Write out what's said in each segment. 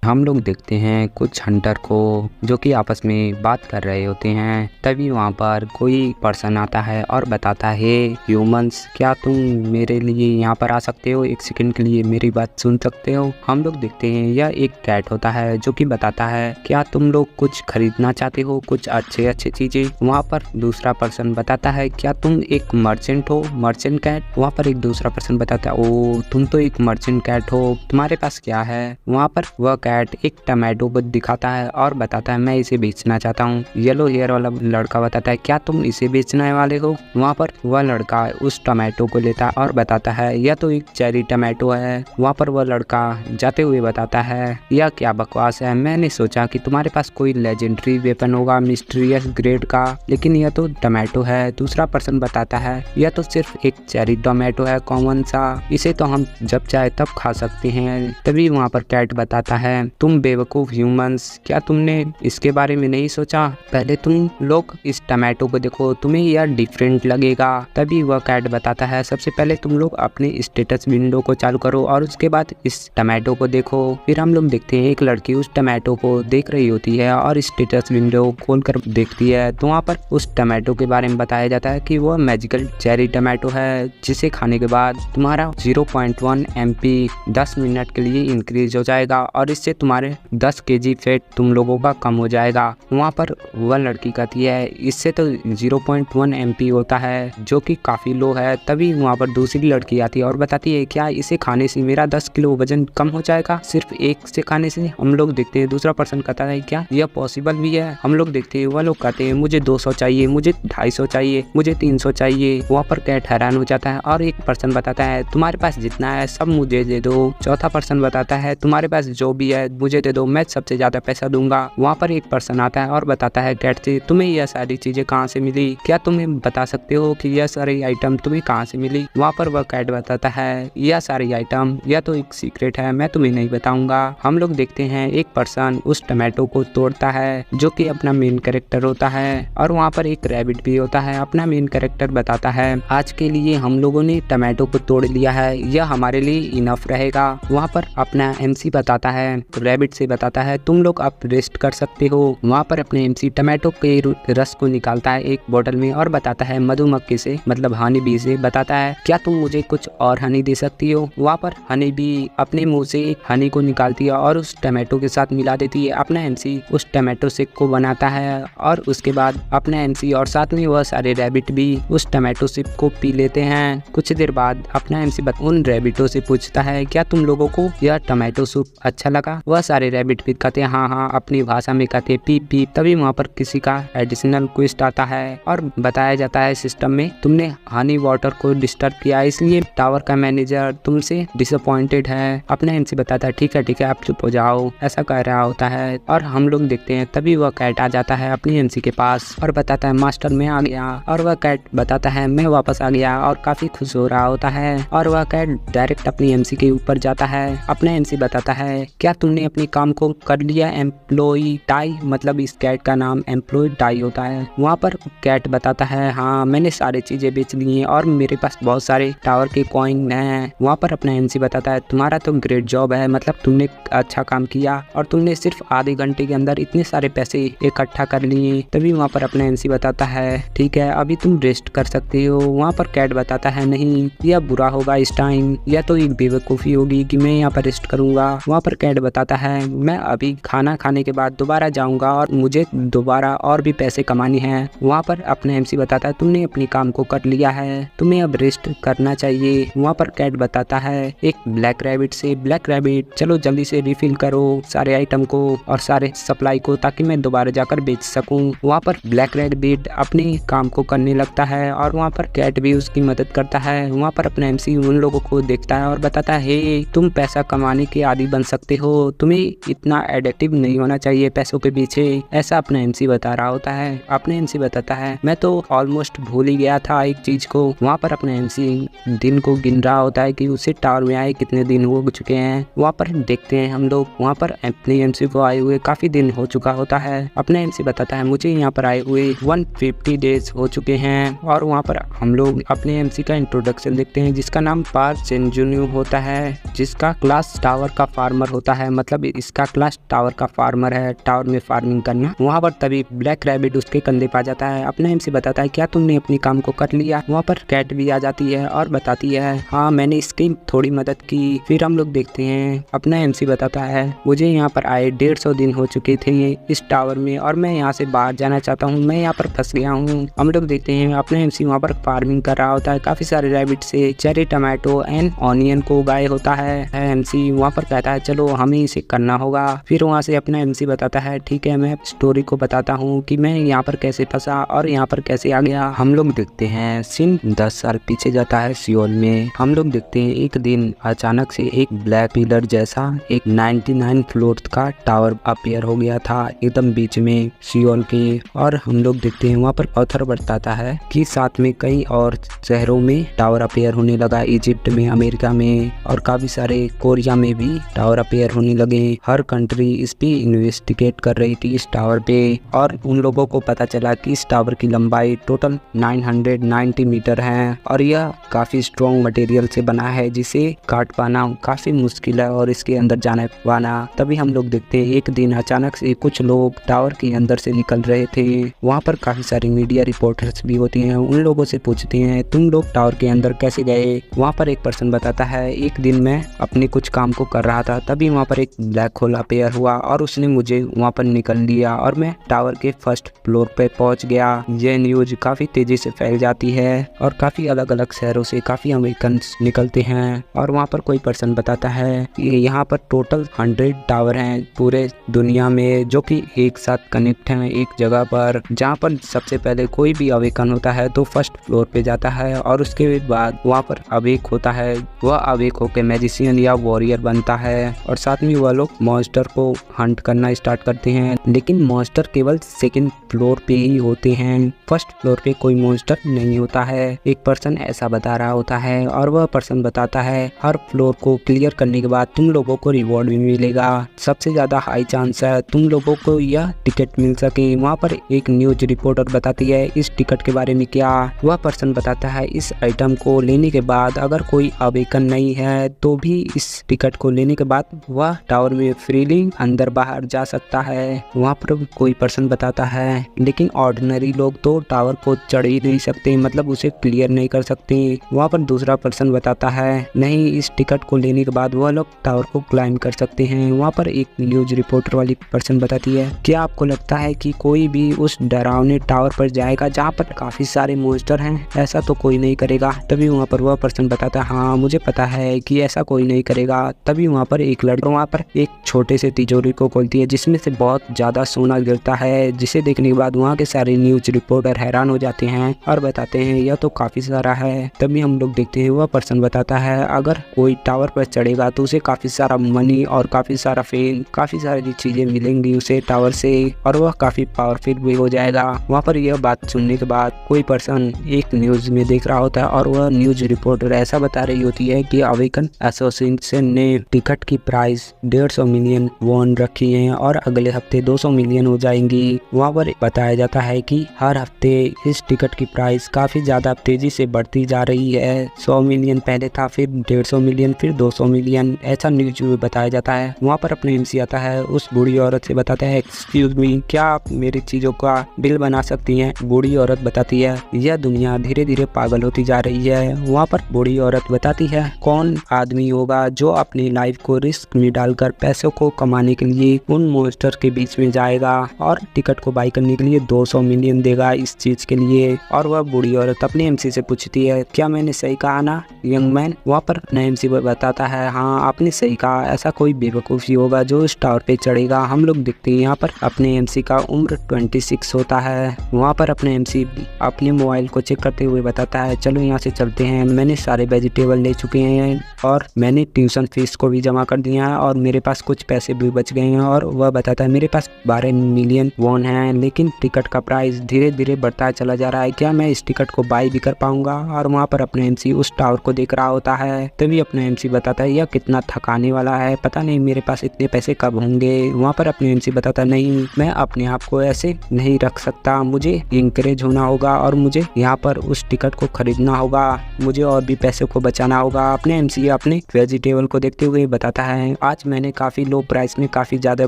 हम लोग देखते हैं कुछ हंटर को जो कि आपस में बात कर रहे होते हैं। तभी वहाँ पर कोई पर्सन आता है और बताता है, ह्यूमंस क्या तुम मेरे लिए यहाँ पर आ सकते हो, एक सेकंड के लिए मेरी बात सुन सकते हो। हम लोग देखते हैं यह एक कैट होता है जो कि बताता है, क्या तुम लोग कुछ खरीदना चाहते हो, कुछ अच्छे चीजें। वहाँ पर दूसरा पर्सन बताता है, क्या तुम एक मर्चेंट हो, मर्चेंट कैट। वहाँ पर एक दूसरा पर्सन बताता है, ओ तुम तो एक मर्चेंट कैट हो, तुम्हारे पास क्या है। वहाँ पर वह कैट एक टमाटो को दिखाता है और बताता है, मैं इसे बेचना चाहता हूँ। येलो हेयर वाला लड़का बताता है, क्या तुम इसे बेचने वाले हो। वहाँ पर वह लड़का उस टमाटो को लेता है और बताता है, यह तो एक चेरी टमाटो है। वहाँ पर वह लड़का जाते हुए बताता है, यह क्या बकवास है, मैंने सोचा कि तुम्हारे पास कोई लेजेंडरी वेपन होगा मिस्टीरियस ग्रेड का, लेकिन यह तो टमाटो है। दूसरा पर्सन बताता है, यह तो सिर्फ एक चेरी टमाटो है कॉमन सा, इसे तो हम जब चाहे तब खा सकते हैं। तभी वहाँ पर कैट बताता है, तुम बेवकूफ ह्यूमंस, क्या तुमने इसके बारे में नहीं सोचा, पहले तुम लोग इस टमाटो को देखो, तुम्हें यह डिफरेंट लगेगा। तभी वह कैट बताता है, सबसे पहले तुम लोग अपने स्टेटस विंडो को चालू करो और उसके बाद इस टमाटो को देखो। फिर हम लोग देखते हैं एक लड़की उस टमाटो को देख रही होती है और स्टेटस विंडो खोलकर देखती है, तो वहाँ पर उस टमाटो के बारे में बताया जाता है कि वह मैजिकल चेरी टमाटो है, जिसे खाने के बाद तुम्हारा 0.1 MP 10 मिनट के लिए इंक्रीज हो जाएगा और इससे तुम्हारे 10 kg फैट तुम लोगों का कम हो जाएगा। वहाँ पर वह लड़की कहती है, इससे तो 0.1 MP होता है जो कि काफी लो है। तभी वहाँ पर दूसरी लड़की आती है और बताती है, क्या इसे खाने से मेरा 10 किलो वजन कम हो जाएगा सिर्फ एक से खाने से। हम लोग देखते हैं दूसरा पर्सन कहता है, क्या यह पॉसिबल भी है। हम लोग देखते हैं वह लोग कहते हैं, मुझे 200 चाहिए, मुझे 250 चाहिए, मुझे 300 चाहिए। वहाँ पर कैट हैरान हो जाता है और एक पर्सन बताता है, तुम्हारे पास जितना है सब मुझे दे दो। चौथा पर्सन बताता है, तुम्हारे पास जो भी है मुझे दे दो, मैं सबसे ज्यादा पैसा दूंगा। वहाँ पर एक पर्सन आता है और बताता है कैट से, तुम्हें यह सारी चीजें कहाँ से मिली, क्या तुम्हें बता सकते हो कि यह सारी आइटम तुम्हें कहाँ से मिली। वहाँ पर वह कैट बताता है, यह सारी आइटम यह तो एक सीक्रेट है, मैं तुम्हें नहीं बताऊंगा। हम लोग देखते हैं एक पर्सन उस टमाटो को तोड़ता है जो कि अपना मेन कैरेक्टर होता है और वहाँ पर एक रैबिट भी होता है। अपना मेन कैरेक्टर बताता है, आज के लिए हम लोगों ने टमाटो को तोड़ लिया है, यह हमारे लिए इनफ रहेगा। वहाँ पर अपना MC बताता है, रैबिट से बताता है, तुम लोग अब रेस्ट कर सकते हो। वहाँ पर अपने MC टमाटो के रस को निकालता है एक बोतल में और बताता है मधुमक्खी से, मतलब हनी बी से बताता है, क्या तुम मुझे कुछ और हनी दे सकती हो। वहाँ पर हनी बी अपने मुंह से हनी को निकालती है और उस टमाटो के साथ मिला देती है। अपना MC उस टमाटो शेक को बनाता है और उसके बाद अपना MC और साथ में वह सारे रैबिट भी उस टमाटो शेक को पी लेते हैं। कुछ देर बाद अपना MC उन रैबिटों से पूछता है, क्या तुम लोगों को यह टमाटो सूप अच्छा लगा। वह सारे रैबिट भी कहते हैं, हाँ, अपनी भाषा में कहते हैं पीप पीप। तभी वहाँ पर किसी का एडिशनल क्विस्ट आता है और बताया जाता है, सिस्टम में तुमने हनी वाटर को डिस्टर्ब किया, इसलिए टावर का मैनेजर तुमसे डिसअपॉइंटेड है। अपना MC बताता है, ठीक है आप चुप हो जाओ, ऐसा कह रहा होता है। और हम लोग देखते हैं तभी वह कैट आ जाता है अपनी MC के पास और बताता है, मास्टर मैं आ गया। और वह कैट बताता है, मैं वापस आ गया और काफी खुश हो रहा होता है। और वह कैट डायरेक्ट अपनी MC के ऊपर जाता है। अपना MC बताता है, क्या तुमने अपने काम को कर लिया एम्प्लॉय टाई, मतलब इस कैट का नाम एम्प्लॉय टाई होता है। वहाँ पर कैट बताता है, हाँ मैंने सारी चीजें बेच ली हैं और मेरे पास बहुत सारे टावर के कॉइन हैं। वहाँ पर अपना MC बताता है, तुम्हारा तो ग्रेट जॉब है, मतलब तुमने अच्छा काम किया और तुमने सिर्फ आधे घंटे के अंदर इतने सारे पैसे इकट्ठा कर लिए। तभी वहाँ पर अपना MC बताता है, ठीक है अभी तुम रेस्ट कर सकते हो। वहाँ पर कैट बताता है, नहीं यह बुरा होगा इस टाइम, यह तो एक बेवकूफ़ी होगी कि मैं यहाँ पर रेस्ट करूँगा। वहाँ पर कैट बताता है, मैं अभी खाना खाने के बाद दोबारा जाऊँगा और मुझे दोबारा और भी पैसे कमाने हैं। वहाँ पर अपना MC बताता है, तुमने अपनी काम को कर लिया है, तुम्हें अब रेस्ट करना चाहिए। वहाँ पर कैट बताता है एक ब्लैक रैबिट से, ब्लैक रैबिट चलो जल्दी से रिफिल करो सारे आइटम को और सारे सप्लाई को, ताकि मैं दोबारा जाकर बेच सकूँ। वहाँ पर ब्लैक रैबिट अपने काम को करने लगता है और वहाँ पर कैट भी उसकी मदद करता है। वहाँ पर अपना MC उन लोगों को देखता है और बताता है, हे तुम पैसा कमाने के आदी बन सकते हो, तुम्हें इतना एडिक्टिव नहीं होना चाहिए पैसों के पीछे, ऐसा अपना MC बता रहा होता है। अपने MC बताता है, मैं तो ऑलमोस्ट भूल ही गया था एक चीज को। वहाँ पर अपना MC दिन को गिन रहा होता है कि उसे टावर में आए कितने दिन हो चुके हैं। वहाँ पर देखते हैं हम लोग, वहाँ पर अपने MC को आए हुए काफी दिन हो चुका होता है। अपना MC बताता है, मुझे यहाँ पर आए हुए 150 डेज हो चुके हैं। और वहाँ पर हम लोग अपने MC का इंट्रोडक्शन देखते हैं जिसका नाम पार्क सेंजुन्यू होता है, जिसका क्लास टावर का फार्मर होता है, मतलब इसका क्लास टावर का फार्मर है, टावर में फार्मिंग करना। वहाँ पर तभी ब्लैक रैबिट उसके कंधे पे आ जाता है। अपना एमसी बताता है क्या तुमने अपनी काम को कर लिया। वहाँ पर कैट भी आ जाती है और बताती है हाँ मैंने इसकी थोड़ी मदद की। फिर हम लोग देखते हैं अपना एमसी बताता है मुझे यहाँ पर आए 150 दिन हो चुके थे इस टावर में और मैं यहाँ से बाहर जाना चाहता हूँ, मैं यहाँ पर फंस गया हूँ। हम लोग देखते हैं अपना एमसी वहाँ पर फार्मिंग कर रहा होता है। काफी सारे रैबिट से चेरी, टमाटो एंड ऑनियन को उगाए होता है। एमसी वहाँ पर कहता है चलो हमें इसे करना होगा। फिर वहाँ से अपना एमसी बताता है ठीक है मैं स्टोरी को बताता हूँ कि मैं यहाँ पर कैसे फंसा और यहाँ पर कैसे आ गया। हम लोग देखते हैं सीन 10 साल पीछे जाता है सियोल में। हम लोग देखते हैं एक दिन अचानक से एक ब्लैक पिलर जैसा एक 99 फ्लोर का टावर अपीयर हो गया था एकदम बीच में सियोल के। और हम लोग देखते हैं वहाँ पर ऑथर बताता है कि साथ में कई और शहरों में टावर अपीयर होने लगा, इजिप्ट में, अमेरिका में और काफी सारे कोरिया में भी टावर अपीयर होने लगे। हर कंट्री इस पे इन्वेस्टिगेट कर रही थी इस टावर पे और उन लोगों को पता चला कि इस टावर की लंबाई टोटल 990 मीटर है और यह काफी स्ट्रॉन्ग मटेरियल से बना है जिसे काट पाना काफी मुश्किल है और इसके अंदर जाना पाना। तभी हम लोग देखते हैं एक दिन अचानक से कुछ लोग टावर के अंदर से निकल रहे थे। वहाँ पर काफी सारी मीडिया रिपोर्टर्स भी होती हैं। उन लोगों से पूछते हैं तुम लोग टावर के अंदर कैसे गए। वहाँ पर एक पर्सन बताता है एक दिन मैं अपने कुछ काम को कर रहा था तभी वहाँ पर एक ब्लैक होल अपीयर हुआ और उसने मुझे वहाँ पर निकल लिया और मैं टावर के फर्स्ट फ्लोर पे पहुँच गया। यह न्यूज काफी तेजी से फैल जाती है और काफी अलग अलग शहरों से काफी अमेरिकन निकलते हैं। और वहाँ पर कोई पर्सन बताता है कि यहाँ पर टोटल 100 टावर हैं पूरे दुनिया में जो कि एक साथ कनेक्ट हैं एक जगह पर, जहाँ पर सबसे पहले कोई भी अवेकन होता है तो फर्स्ट फ्लोर पे जाता है और उसके बाद वहाँ पर अवेक होता है। वह अवेक होकर मैजिशियन या वॉरियर बनता है और साथ में वह लोग मॉन्स्टर को हंट करना स्टार्ट करते हैं। लेकिन मॉन्स्टर केवल सेकंड फ्लोर पे ही होते हैं, फर्स्ट फ्लोर पे कोई मॉन्स्टर नहीं होता है। एक पर्सन ऐसा बता रहा होता है और वह पर्सन बताता है हर फ्लोर को क्लियर करने के बाद तुम लोगों को रिवॉर्ड भी मिलेगा। सबसे ज्यादा हाई चांस है तुम लोगों को यह टिकट मिल सके। वहाँ पर एक न्यूज रिपोर्टर बताती है इस टिकट के बारे में क्या। वह पर्सन बताता है इस आइटम को लेने के बाद अगर कोई अवेकन नहीं है तो भी इस टिकट को लेने के बाद वह टावर में फ्रीली अंदर बाहर जा सकता है। वहाँ पर कोई पर्सन बताता है लेकिन ऑर्डिनरी लोग तो टावर को चढ़ ही नहीं सकते, मतलब उसे क्लियर नहीं कर सकते। वहाँ पर दूसरा पर्सन बताता है नहीं इस टिकट को लेने के बाद वह लोग टावर को क्लाइंब कर सकते हैं। वहाँ पर एक न्यूज रिपोर्टर वाली पर्सन बताती है क्या आपको लगता है कि कोई भी उस डरावने टावर पर जाएगा जहाँ पर काफी सारे मॉन्स्टर हैं? ऐसा तो कोई नहीं करेगा। तभी वहाँ पर वह पर्सन बताता है हाँ मुझे पता है कि ऐसा कोई नहीं करेगा। तभी वहाँ पर एक लड़का वहाँ पर एक छोटे से तिजोरी को खोलती है जिसमें से बहुत ज्यादा सोना गिरता है, जिसे देखने के बाद वहाँ के सारे न्यूज रिपोर्टर हैरान हो जाते हैं और बताते हैं यह तो काफी सारा है। तभी हम लोग देखते हैं वह पर्सन बताता है अगर कोई टावर पर चढ़ेगा तो उसे काफी सारा मनी और काफी सारा फेम, काफी सारी चीजें मिलेंगी उसे टावर से और वह काफी पावरफुल भी हो जाएगा। वहाँ पर यह बात सुनने के बाद कोई पर्सन एक न्यूज में देख रहा होता है और वह न्यूज रिपोर्टर ऐसा बता रही होती है कि अवेकन एसोसिएशन ने टिकट की प्राइस 150 मिलियन वॉन रखी है और अगले हफ्ते 200 मिलियन हो जाएंगी। वहाँ पर बताया जाता है कि हर हफ्ते इस टिकट की प्राइस काफी ज्यादा तेजी से बढ़ती जा रही है। 100 मिलियन पहले था, फिर 150 मिलियन, फिर 200 मिलियन, ऐसा न्यूज में बताया जाता है। वहाँ पर अपने एमसी आता है, उस बूढ़ी औरत से बताता है एक्सक्यूज मी क्या आप मेरी चीजों का बिल बना सकती हैं? बूढ़ी औरत बताती है यह दुनिया धीरे धीरे पागल होती जा रही है। वहाँ पर बूढ़ी औरत बताती है कौन आदमी होगा जो अपनी लाइफ को रिस्क में डालकर पैसों को कमाने के लिए उन मॉन्स्टर के बीच में जाएगा और टिकट को बाई करने के लिए 200 मिलियन देगा इस चीज के लिए। और वह बूढ़ी औरत अपने एमसी से पूछती है क्या मैंने सही कहा ना यंग मैन? वहाँ पर अपना एमसी बताता है हाँ आपने सही कहा, ऐसा कोई बेवकूफ़ी होगा जो इस टावर पे चढ़ेगा। हम लोग देखते हैं यहाँ पर अपने एमसी का उम्र 26 होता है। वहाँ पर अपने एमसी अपने मोबाइल को चेक करते हुए बताता है चलो यहाँ से चलते हैं, मैंने सारे वेजिटेबल ले चुके हैं और मैंने ट्यूशन फीस को भी जमा कर दिया है और मेरे पास कुछ पैसे भी बच गए हैं। और वह बताता है मेरे पास 12 मिलियन वॉन है लेकिन टिकट का प्राइस धीरे धीरे बढ़ता चला जा रहा है, क्या मैं इस टिकट को बाई भी कर पाऊंगा? और वहाँ पर अपने एमसी उस टावर को देख रहा होता है। तभी अपना एमसी बताता है यह कितना थकाने वाला है, पता नहीं मेरे पास इतने पैसे कब होंगे। वहाँ पर अपने एमसी बताता नहीं मैं अपने आप को ऐसे नहीं रख सकता, मुझे इंकरेज होना होगा और मुझे यहाँ पर उस टिकट को खरीदना होगा, मुझे और भी पैसे को बचाना होगा। अपने एमसी अपने वेजिटेबल को देखते हुए बताता है आज आज मैंने काफ़ी लो प्राइस में काफ़ी ज़्यादा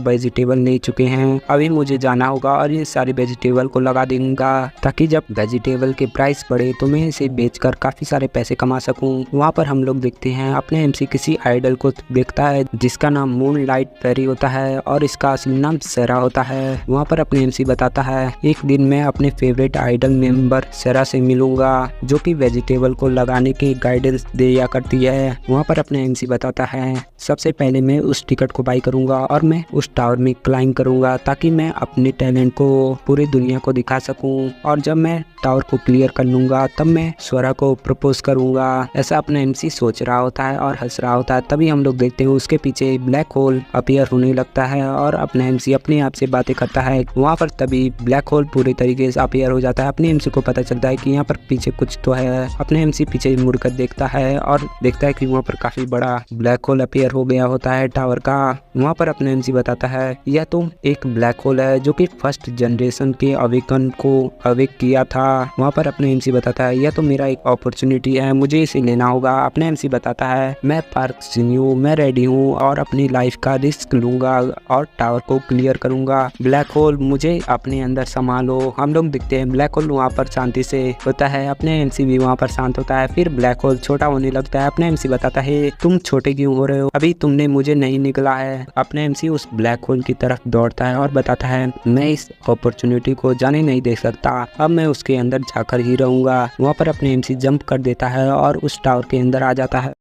वेजिटेबल ले चुके हैं। अभी मुझे जाना होगा और ये सारे वेजिटेबल को लगा दूंगा ताकि जब वेजिटेबल के प्राइस बढ़े तो मैं इसे बेचकर काफ़ी सारे पैसे कमा सकूं। वहाँ पर हम लोग देखते हैं अपने एमसी किसी आइडल को देखता है जिसका नाम मून लाइट फेरी होता है और इसका असली नाम सेरा होता है। वहाँ पर अपने एमसी बताता है एक दिन मैं अपने फेवरेट आइडल मेंबर सेरा से मिलूंगा जो कि वेजिटेबल को लगाने की गाइडेंस दिया करती है। वहाँ पर अपने एमसी बताता है सबसे पहले मैं उस टिकट को बाई करूंगा और मैं उस टावर में क्लाइंब करूंगा ताकि मैं अपने टैलेंट को पूरी दुनिया को दिखा सकूं और जब मैं टावर को क्लियर कर लूंगा तब मैं स्वरा को प्रपोज करूंगा। ऐसा अपना एमसी सोच रहा होता है और हंस रहा होता है। तभी हम लोग देखते हैं उसके पीछे ब्लैक होल अपीयर होने लगता है और अपना एमसी अपने आप से बातें करता है। वहाँ पर तभी ब्लैक होल पूरी तरीके से अपीयर हो जाता है। अपने एमसी को पता चलता है कि यहाँ पर पीछे कुछ तो है। अपने एमसी पीछे मुड़कर देखता है और देखता है कि वहाँ पर काफी बड़ा ब्लैक होल अपीयर हो गया होता है टावर का। वहाँ पर अपने एमसी बताता है यह तो एक ब्लैक होल है जो कि फर्स्ट जनरेशन के अवेकन को अवेक किया था। वहाँ पर अपने एमसी बताता है यह तो मेरा एक अपॉर्चुनिटी है, मुझे इसे लेना होगा। अपने एमसी बताता है मैं पार्क सीनियो मैं रेडी हूँ और अपनी लाइफ का रिस्क लूंगा और टावर को क्लियर करूंगा। ब्लैक होल मुझे अपने अंदर संभालो। हम लोग दिखते हैं ब्लैक होल वहाँ पर शांति से होता है। अपने एमसी भी वहाँ पर शांत होता है। फिर ब्लैक होल छोटा होने लगता है। अपने एमसी बताता है तुम छोटे क्यों हो रहे हो, अभी तुमने मुझे नहीं निकला है। अपने एमसी उस ब्लैक होल की तरफ दौड़ता है और बताता है मैं इस अपॉर्चुनिटी को जाने नहीं दे सकता, अब मैं उसके अंदर जाकर ही रहूंगा। वहाँ पर अपने एमसी जंप कर देता है और उस टावर के अंदर आ जाता है।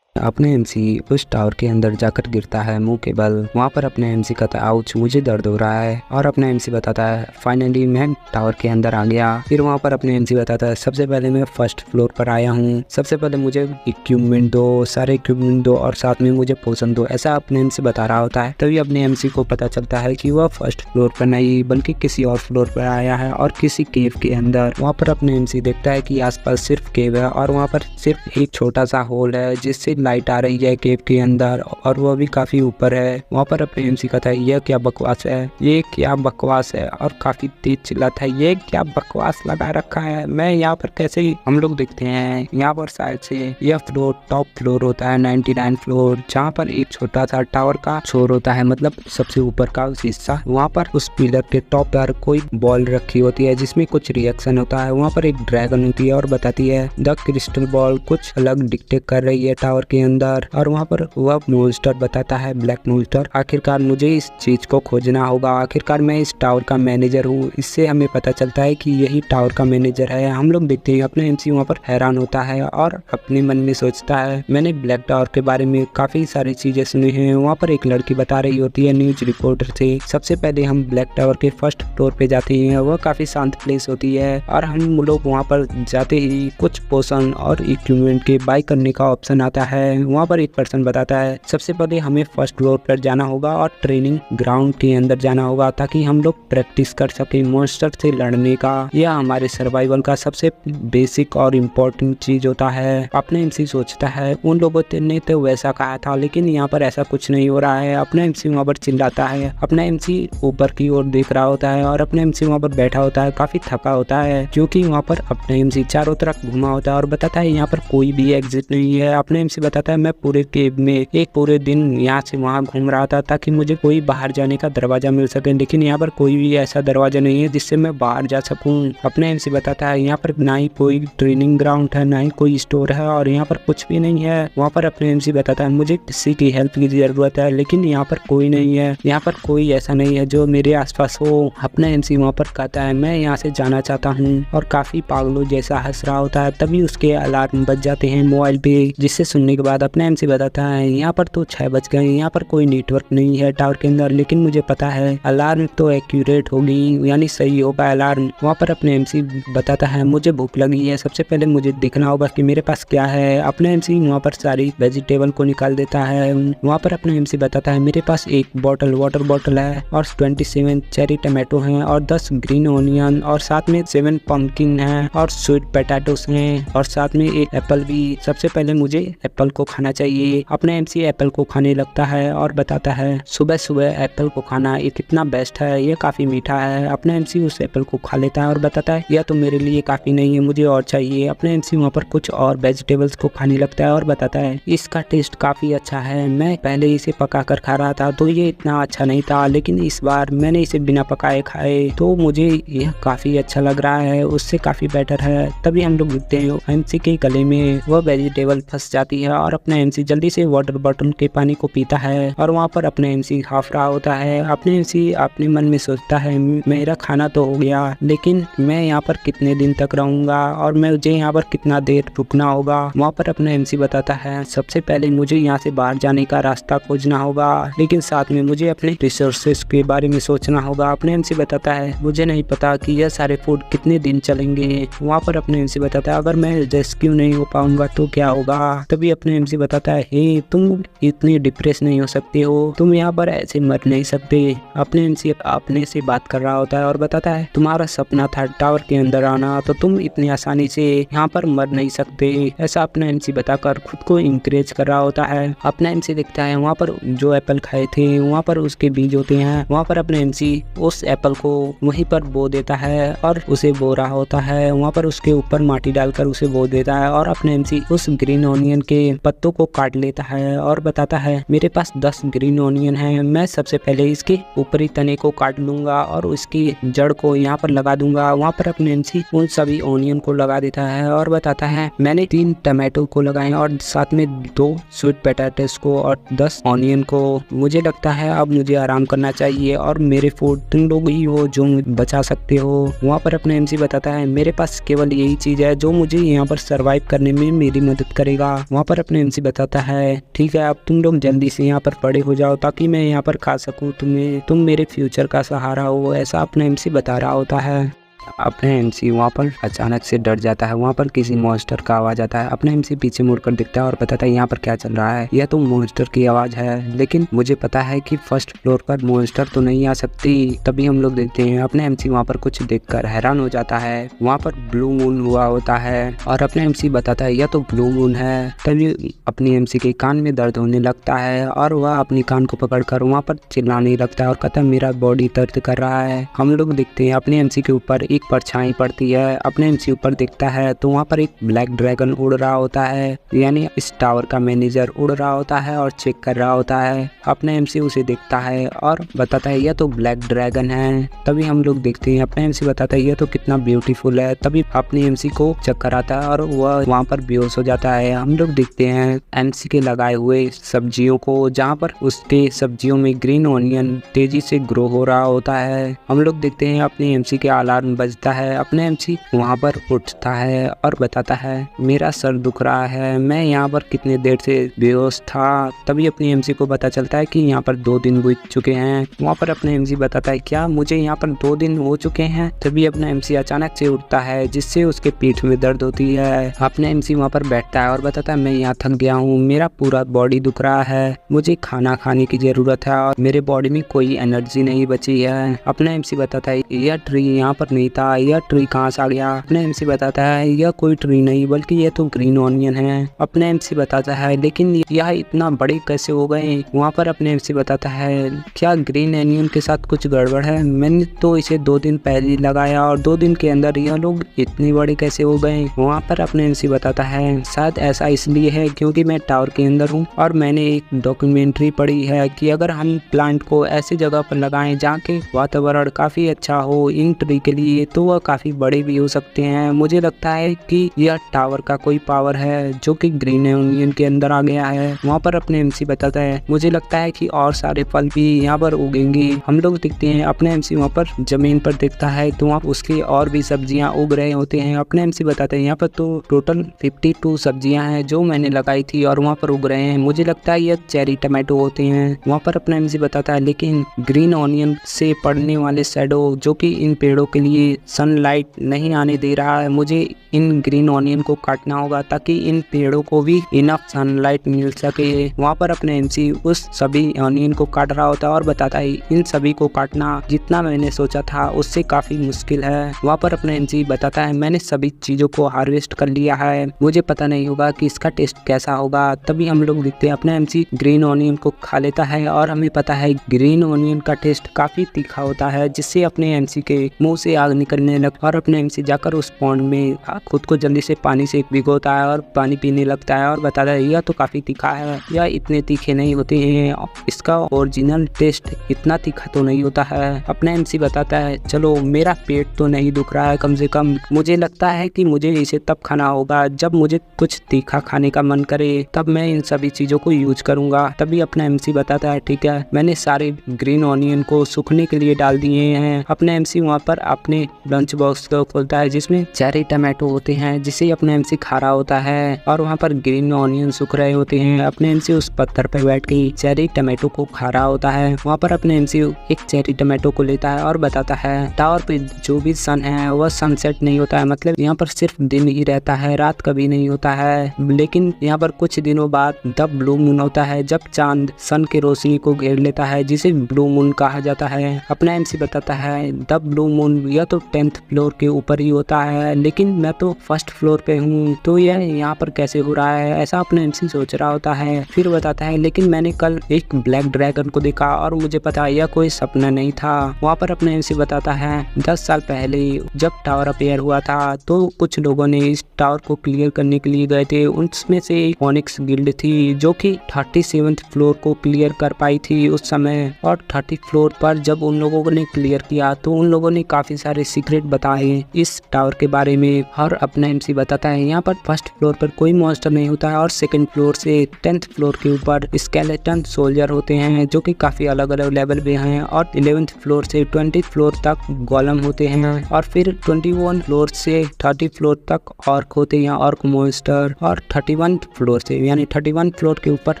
अपने एमसी उस टावर के अंदर जाकर गिरता है मुंह के बल। वहाँ पर अपने एमसी कहता है आउच मुझे दर्द हो रहा है और अपना एमसी बताता है फाइनली मैं टावर के अंदर आ गया। फिर वहाँ पर अपने एमसी बताता है सबसे पहले मैं फर्स्ट फ्लोर पर आया हूँ, सबसे पहले मुझे इक्विपमेंट दो, सारे इक्विपमेंट दो और साथ में मुझे पोषण दो। ऐसा अपने एमसी बता रहा होता है। तभी अपने एमसी को पता चलता है कि वह फर्स्ट फ्लोर पर नहीं बल्कि किसी और फ्लोर पर आया है और किसी केव के अंदर। वहाँ पर अपने एमसी देखता है कि आसपास सिर्फ केव है और वहाँ पर सिर्फ एक छोटा सा होल है जिससे लाइट आ रही है केव के अंदर और वो भी काफी ऊपर है। वहाँ पर अपने एमसी कहता है यह क्या बकवास है, ये क्या बकवास है और काफी तेज चिल्लाता है ये क्या बकवास लगा रखा है, मैं यहाँ पर कैसे। हम लोग देखते हैं यहाँ पर शायद से यह फ्लोर टॉप फ्लोर होता है 99 फ्लोर जहाँ पर एक छोटा सा टावर का छोर होता है, मतलब सबसे ऊपर का हिस्सा। वहाँ पर उस पिलर के टॉप पर कोई बॉल रखी होती है जिसमें कुछ रिएक्शन होता है। वहाँ पर एक ड्रैगन होती है और बताती है द क्रिस्टल बॉल कुछ अलग डिक्टेट कर रही है टावर के अंदर। और वहाँ पर वह मॉन्स्टर बताता है ब्लैक मॉन्स्टर आखिरकार मुझे इस चीज को खोजना होगा, आखिरकार मैं इस टावर का मैनेजर हूँ। इससे हमें पता चलता है कि यही टावर का मैनेजर है। हम लोग देखते हैं अपने एमसी वहाँ पर हैरान होता है और अपने मन में सोचता है मैंने ब्लैक टावर के बारे में काफी सारी चीजें सुनी हैं। वहाँ पर एक लड़की बता रही होती है न्यूज रिपोर्टर से। सबसे पहले हम ब्लैक टावर के फर्स्ट फ्लोर पे जाते हैं, वह काफी शांत प्लेस होती है और हम लोग वहाँ पर जाते ही कुछ पोषण और इक्विपमेंट के बाई करने का ऑप्शन आता है। वहाँ पर एक पर्सन बताता है सबसे पहले हमें फर्स्ट फ्लोर पर जाना होगा और ट्रेनिंग ग्राउंड के अंदर जाना होगा ताकि हम लोग प्रैक्टिस कर सके मॉन्स्टर से लड़ने का। यह हमारे सर्वाइवल का सबसे बेसिक और इम्पोर्टेंट चीज होता है। अपने एमसी सोचता है उन लोगों ने तो वैसा कहा था लेकिन यहाँ पर ऐसा कुछ नहीं हो रहा है। अपना एमसी वहाँ पर चिल्लाता है। अपना एमसी ऊपर की ओर देख रहा होता है और अपना एमसी वहाँ पर बैठा होता है, काफी थका होता है क्योंकि वहाँ पर अपना एमसी चारों तरफ घुमा होता है और बताता है यहाँ पर कोई भी एग्जिट नहीं है। अपना एमसी बताता है मैं पूरे केव में एक पूरे दिन यहाँ से वहाँ घूम रहा था ताकि मुझे कोई बाहर जाने का दरवाजा मिल सके, लेकिन यहाँ पर कोई भी ऐसा दरवाजा नहीं है जिससे मैं बाहर जा सकूँ। अपना एमसी बताता है यहाँ पर ना ही कोई ट्रेनिंग ग्राउंड है ना ही कोई स्टोर है और यहाँ पर कुछ भी नहीं है। वहाँ पर अपने एमसी बताता है मुझे किसी की हेल्प की जरूरत है लेकिन यहाँ पर कोई नहीं है, यहाँ पर कोई ऐसा नहीं है जो मेरे आसपास हो। अपना एमसी वहाँ पर कहता है मैं यहाँ से जाना चाहता हूँ और काफी पागलों जैसा हंस रहा होता है। तभी उसके अलार्म बज जाते हैं मोबाइल पे, जिससे सुनने के बाद अपना एमसी बताता है यहाँ पर तो 6 बज गए, यहाँ पर कोई नेटवर्क नहीं है टावर के अंदर, लेकिन मुझे पता है अलार्म तो एक्यूरेट होगी यानी सही होगा अलार्म। वहाँ पर अपने एमसी बताता है मुझे भूख लगी है, सबसे पहले मुझे देखना होगा कि मेरे पास क्या है। अपने एमसी वहाँ पर सारी वेजिटेबल को निकाल देता है। वहाँ पर अपने एमसी बताता है मेरे पास एक बॉटल वाटर बॉटल है और 27 चेरी टमाटो हैं और 10 ग्रीन ओनियन और साथ में 7 पंपकिन है और स्वीट पोटैटोस हैं और साथ में एक एप्पल भी। सबसे पहले मुझे एप्पल एप्पल को खाना चाहिए। अपना एमसी एप्पल को खाने लगता है और बताता है सुबह सुबह एप्पल को खाना ये कितना बेस्ट है, ये काफी मीठा है। अपना एमसी उस एप्पल को खा लेता है और बताता है यह तो मेरे लिए काफी नहीं है, मुझे और चाहिए। अपना एमसी वहाँ पर कुछ और वेजिटेबल्स को खाने लगता है और बताता है इसका टेस्ट काफी अच्छा है, मैं पहले इसे पका कर खा रहा था तो ये इतना अच्छा नहीं था, लेकिन इस बार मैंने इसे बिना पकाए खाए तो मुझे यह काफी अच्छा लग रहा है, उससे काफी बेटर है। तभी हम लोग देखते हैं एमसी के गले में वह वेजिटेबल फंस जाती है और अपना एमसी जल्दी से वाटर बॉटल के पानी को पीता है और वहाँ पर अपना एमसी हाफ रहा होता है। अपने एमसी अपने मन में सोचता है मेरा खाना तो हो गया, लेकिन मैं यहाँ पर कितने दिन तक रहूंगा और मुझे यहाँ पर कितना देर रुकना होगा। वहाँ पर अपना एमसी बताता है सबसे पहले मुझे यहाँ से बाहर जाने का रास्ता खोजना होगा, लेकिन साथ में मुझे अपने रिसोर्सेस के बारे में सोचना होगा। अपने एमसी बताता है मुझे नहीं पता कि यह सारे फूड कितने दिन चलेंगे। वहाँ पर अपने एमसी बताता है अगर मैं रेस्क्यू नहीं हो पाऊंगा तो क्या होगा। तभी अपने एमसी बताता है हे तुम इतनी डिप्रेस नहीं हो सकते हो, तुम यहाँ पर ऐसे मर नहीं सकते। अपने एमसी अपने से बात कर रहा होता है और बताता है तुम्हारा सपना था टावर के अंदर आना, तो तुम इतनी आसानी से यहाँ पर मर नहीं सकते। ऐसा अपना एमसी बताकर खुद को इंकरेज कर रहा होता है। अपना एमसी देखता है वहाँ पर जो एप्पल खाए थे वहाँ पर उसके बीज होते हैं। वहाँ पर अपने एमसी उस एप्पल को वहीं पर बो देता है और उसे बो रहा होता है। वहाँ पर उसके ऊपर माटी डालकर उसे बो देता है और अपने एमसी उस ग्रीन ऑनियन के पत्तों को काट लेता है और बताता है मेरे पास 10 ग्रीन ऑनियन है, मैं सबसे पहले इसके ऊपरी तने को काट लूंगा और उसकी जड़ को यहाँ पर लगा दूंगा। वहाँ पर अपने एमसी उन सभी ऑनियन को लगा देता है और बताता है मैंने 3 टमाटो को लगाए और साथ में 2 स्वीट पोटैटोस को और 10 ऑनियन को। मुझे लगता है अब मुझे आराम करना चाहिए और मेरे फूड तुम लोग ही हो जो बचा सकते हो। वहाँ पर अपने एमसी बताता है मेरे पास केवल यही चीज है जो मुझे यहाँ पर सरवाइव करने में मेरी मदद करेगा। वहाँ पर अपने एमसी बताता है ठीक है अब तुम लोग जल्दी से यहाँ पर बड़े हो जाओ ताकि मैं यहाँ पर खा सकूँ तुम्हें, तुम मेरे फ्यूचर का सहारा हो, ऐसा अपना एमसी बता रहा होता है। अपने एमसी वहाँ पर अचानक से डर जाता है। वहाँ पर किसी मॉन्स्टर का आवाज आता है। अपने एमसी पीछे मुड़कर दिखता है और बताता है यहाँ पर क्या चल रहा है, यह तो मॉन्स्टर की आवाज है, लेकिन मुझे पता है कि फर्स्ट फ्लोर पर मॉन्स्टर तो नहीं आ सकती। तभी हम लोग देखते हैं अपने एमसी वहाँ पर कुछ देखकर हैरान हो जाता है। वहाँ पर ब्लू मून हुआ होता है और अपने एमसी बताता है यह तो ब्लू मून है। तभी अपनी एमसी के कान में दर्द होने लगता है और वह अपनी कान को पकड़कर वहाँ पर चिल्लाने लगता है और कहता है मेरा बॉडी दर्द कर रहा है। हम लोग देखते हैं अपने एमसी के ऊपर एक परछाई पड़ती है। अपने एमसी ऊपर देखता है तो वहाँ पर एक ब्लैक ड्रैगन उड़ रहा होता है, यानी इस टावर का मैनेजर उड़ रहा होता है और चेक कर रहा होता है। अपने एमसी उसे देखता है और बताता है यह तो ब्लैक ड्रैगन है। तभी हम लोग देखते हैं अपने एमसी बताता है यह तो कितना ब्यूटीफुल है। तभी अपने एमसी को चक्कर आता है और वह वहाँ पर बेहोश हो जाता है। हम लोग देखते हैं एमसी के लगाए हुए सब्जियों को, जहाँ पर उसके सब्जियों में ग्रीन ऑनियन तेजी से ग्रो हो रहा होता है। हम लोग देखते हैं अपने एमसी के अलार्म बजता है। अपने एमसी वहाँ पर उठता है और बताता है मेरा सर दुख रहा है, मैं यहाँ पर कितने देर से बेहोश था। तभी अपनी एमसी को पता चलता है कि यहाँ पर 2 दिन बीत चुके हैं। वहाँ पर अपने एमसी बताता है क्या मुझे यहाँ पर 2 दिन हो चुके हैं। तभी अपना एमसी अचानक से उठता है जिससे उसके पीठ में दर्द होती है। अपने एमसी वहाँ पर बैठता है और बताता है मैं यहाँ थक गया हूँ, मेरा पूरा बॉडी दुख रहा है, मुझे खाना खाने की जरूरत है और मेरे बॉडी में कोई एनर्जी नहीं बची है। अपना एमसी बताता है यह ट्री यहाँ पर नहीं था, यह ट्री कहाँ से आ गया। अपने एमसी बताता है यह कोई ट्री नहीं बल्कि यह तो ग्रीन ऑनियन है। अपने एमसी बताता है लेकिन यह इतना बड़े कैसे हो गए। वहाँ पर अपने एमसी बताता है क्या ग्रीन ऑनियन के साथ कुछ गड़बड़ है, मैंने तो इसे 2 दिन पहले लगाया और 2 दिन के अंदर यह लोग इतने बड़े कैसे हो गए। वहाँ पर अपने एमसी बताता है शायद ऐसा इसलिए है क्योंकि मैं टावर के अंदर हूँ और मैंने एक डॉक्यूमेंट्री पढ़ी है कि अगर हम प्लांट को ऐसी जगह पर लगाएं जहाँ के वातावरण काफी अच्छा हो इन ट्री के लिए, तो वह काफी बड़े भी हो सकते हैं। मुझे लगता है कि यह टावर का कोई पावर है जो कि ग्रीन ऑनियन के अंदर आ गया है। वहाँ पर अपने एमसी बताता है मुझे लगता है कि और सारे फल भी यहाँ पर उगेंगे। हम लोग देखते हैं अपने एमसी वहाँ पर जमीन पर देखता है तो वहाँ उसकी और भी सब्जियां उग रहे होते हैं। अपने एमसी बताते हैं यहाँ पर तो टोटल 52 सब्जियां हैं जो मैंने लगाई थी और वहाँ पर उग रहे हैं, मुझे लगता है यह चेरी टमाटो होते हैं। वहाँ पर अपना एमसी बताता है लेकिन ग्रीन ऑनियन से पड़ने वाले शैडो जो कि इन पेड़ों के लिए सनलाइट नहीं आने दे रहा है, मुझे इन ग्रीन ऑनियन को काटना होगा ताकि इन पेड़ों को भी इनफ सनलाइट मिल सके। वहाँ पर अपने एमसी उस सभी ऑनियन को काट रहा होता है और बताता है इन सभी को काटना जितना मैंने सोचा था उससे काफी मुश्किल है। वहाँ पर अपने एमसी बताता है मैंने सभी चीजों को हार्वेस्ट कर लिया है, मुझे पता नहीं होगा कि इसका टेस्ट कैसा होगा। तभी हम लोग देखते हैं अपना एमसी ग्रीन ऑनियन को खा लेता है और हमें पता है ग्रीन ऑनियन का टेस्ट काफी तीखा होता है, जिससे अपने एमसी के मुंह से आग निकलने लगता और अपने एमसी जाकर उस पॉन्ड में खुद को जल्दी से पानी से भिगोता है और पानी पीने लगता है और बताता है यह तो काफी तीखा है, यह इतने तीखे नहीं होते हैं, इसका ओरिजिनल टेस्ट इतना तीखा तो नहीं होता है। अपना एमसी बताता है चलो मेरा पेट तो नहीं दुख रहा है, कम से कम मुझे लगता है कि मुझे इसे तब खाना होगा जब मुझे कुछ तीखा खाने का मन करे, तब मैं इन सभी चीजों को यूज करूंगा। तभी अपना एमसी बताता है ठीक है, मैंने सारे ग्रीन ऑनियन को सूखने के लिए डाल दिए हैं। अपना एमसी वहाँ पर अपने लंच बॉक्स को खोलता है जिसमें चेरी टमाटो होते हैं, जिसे अपना एमसी खा रहा होता है और वहाँ पर ग्रीन ऑनियन सूख रहे होते हैं। अपने एमसी उस पत्थर पर बैठ के चेरी टमाटो को खा रहा होता है। वहाँ पर अपने एमसी एक चेरी टमाटो को लेता है और बताता है टावर पे जो भी सन है वह सनसेट नहीं होता है, मतलब यहाँ पर सिर्फ दिन ही रहता है, रात कभी नहीं होता है। लेकिन यहाँ पर कुछ दिनों बाद द ब्लू मून होता है, जब चांद सन की रोशनी को घेर लेता है, जिसे ब्लू मून कहा जाता है। अपना एमसी बताता है द ब्लू मून यह तो 10th फ्लोर के ऊपर ही होता है, लेकिन मैं तो फर्स्ट फ्लोर पे हूँ, तो यह यहाँ पर कैसे हो रहा है, ऐसा अपना एमसी सोच रहा होता है। फिर बताता है लेकिन मैंने कल एक ब्लैक ड्रैगन को देखा और मुझे पता यह कोई सपना नहीं था। वहाँ पर अपना एमसी बताता है 10 साल पहले जब टावर अपेयर हुआ था तो कुछ लोगों ने इस टावर को क्लियर करने के लिए गए थे, उनमें से एक ऑनिक्स गिल्ड थी जो कि 37th फ्लोर को क्लियर कर पाई थी उस समय। और 30 फ्लोर पर जब उन लोगों ने क्लियर किया तो उन लोगों ने काफी सारे सीक्रेट बताए इस टावर के बारे में। और अपना एमसी बताता है यहाँ पर फर्स्ट फ्लोर पर कोई मॉन्स्टर नहीं होता है और सेकंड फ्लोर से 10th फ्लोर के ऊपर स्केलेटन सोल्जर होते हैं जो कि काफी अलग अलग लेवल पे हैं, और 11th फ्लोर से 20th फ्लोर तक गोलम होते हैं, और फिर 21 फ्लोर से 30 फ्लोर तक ऑर्क होते हैं, ऑर्क मॉन्स्टर, और 31 फ्लोर से यानी 31 फ्लोर के ऊपर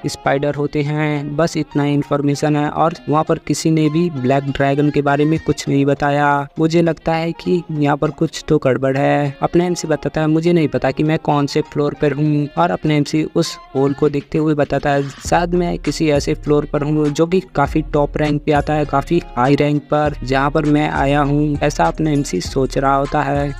स्पाइडर होते हैं। बस इतना इन्फॉर्मेशन है और वहाँ पर किसी ने भी ब्लैक ड्रैगन के बारे में कुछ नहीं बताया। मुझे लगता है कि यहाँ पर कुछ तो गड़बड़ है। अपने एमसी बताता है मुझे नहीं पता कि मैं कौन से फ्लोर पर हूँ, और अपने एमसी उस होल को देखते हुए बताता है शायद मैं किसी ऐसे फ्लोर पर हूँ जो कि काफी टॉप रैंक पे आता है, काफी हाई रैंक पर, जहाँ पर मैं आया हूँ, ऐसा अपने एमसी सोच रहा होता है।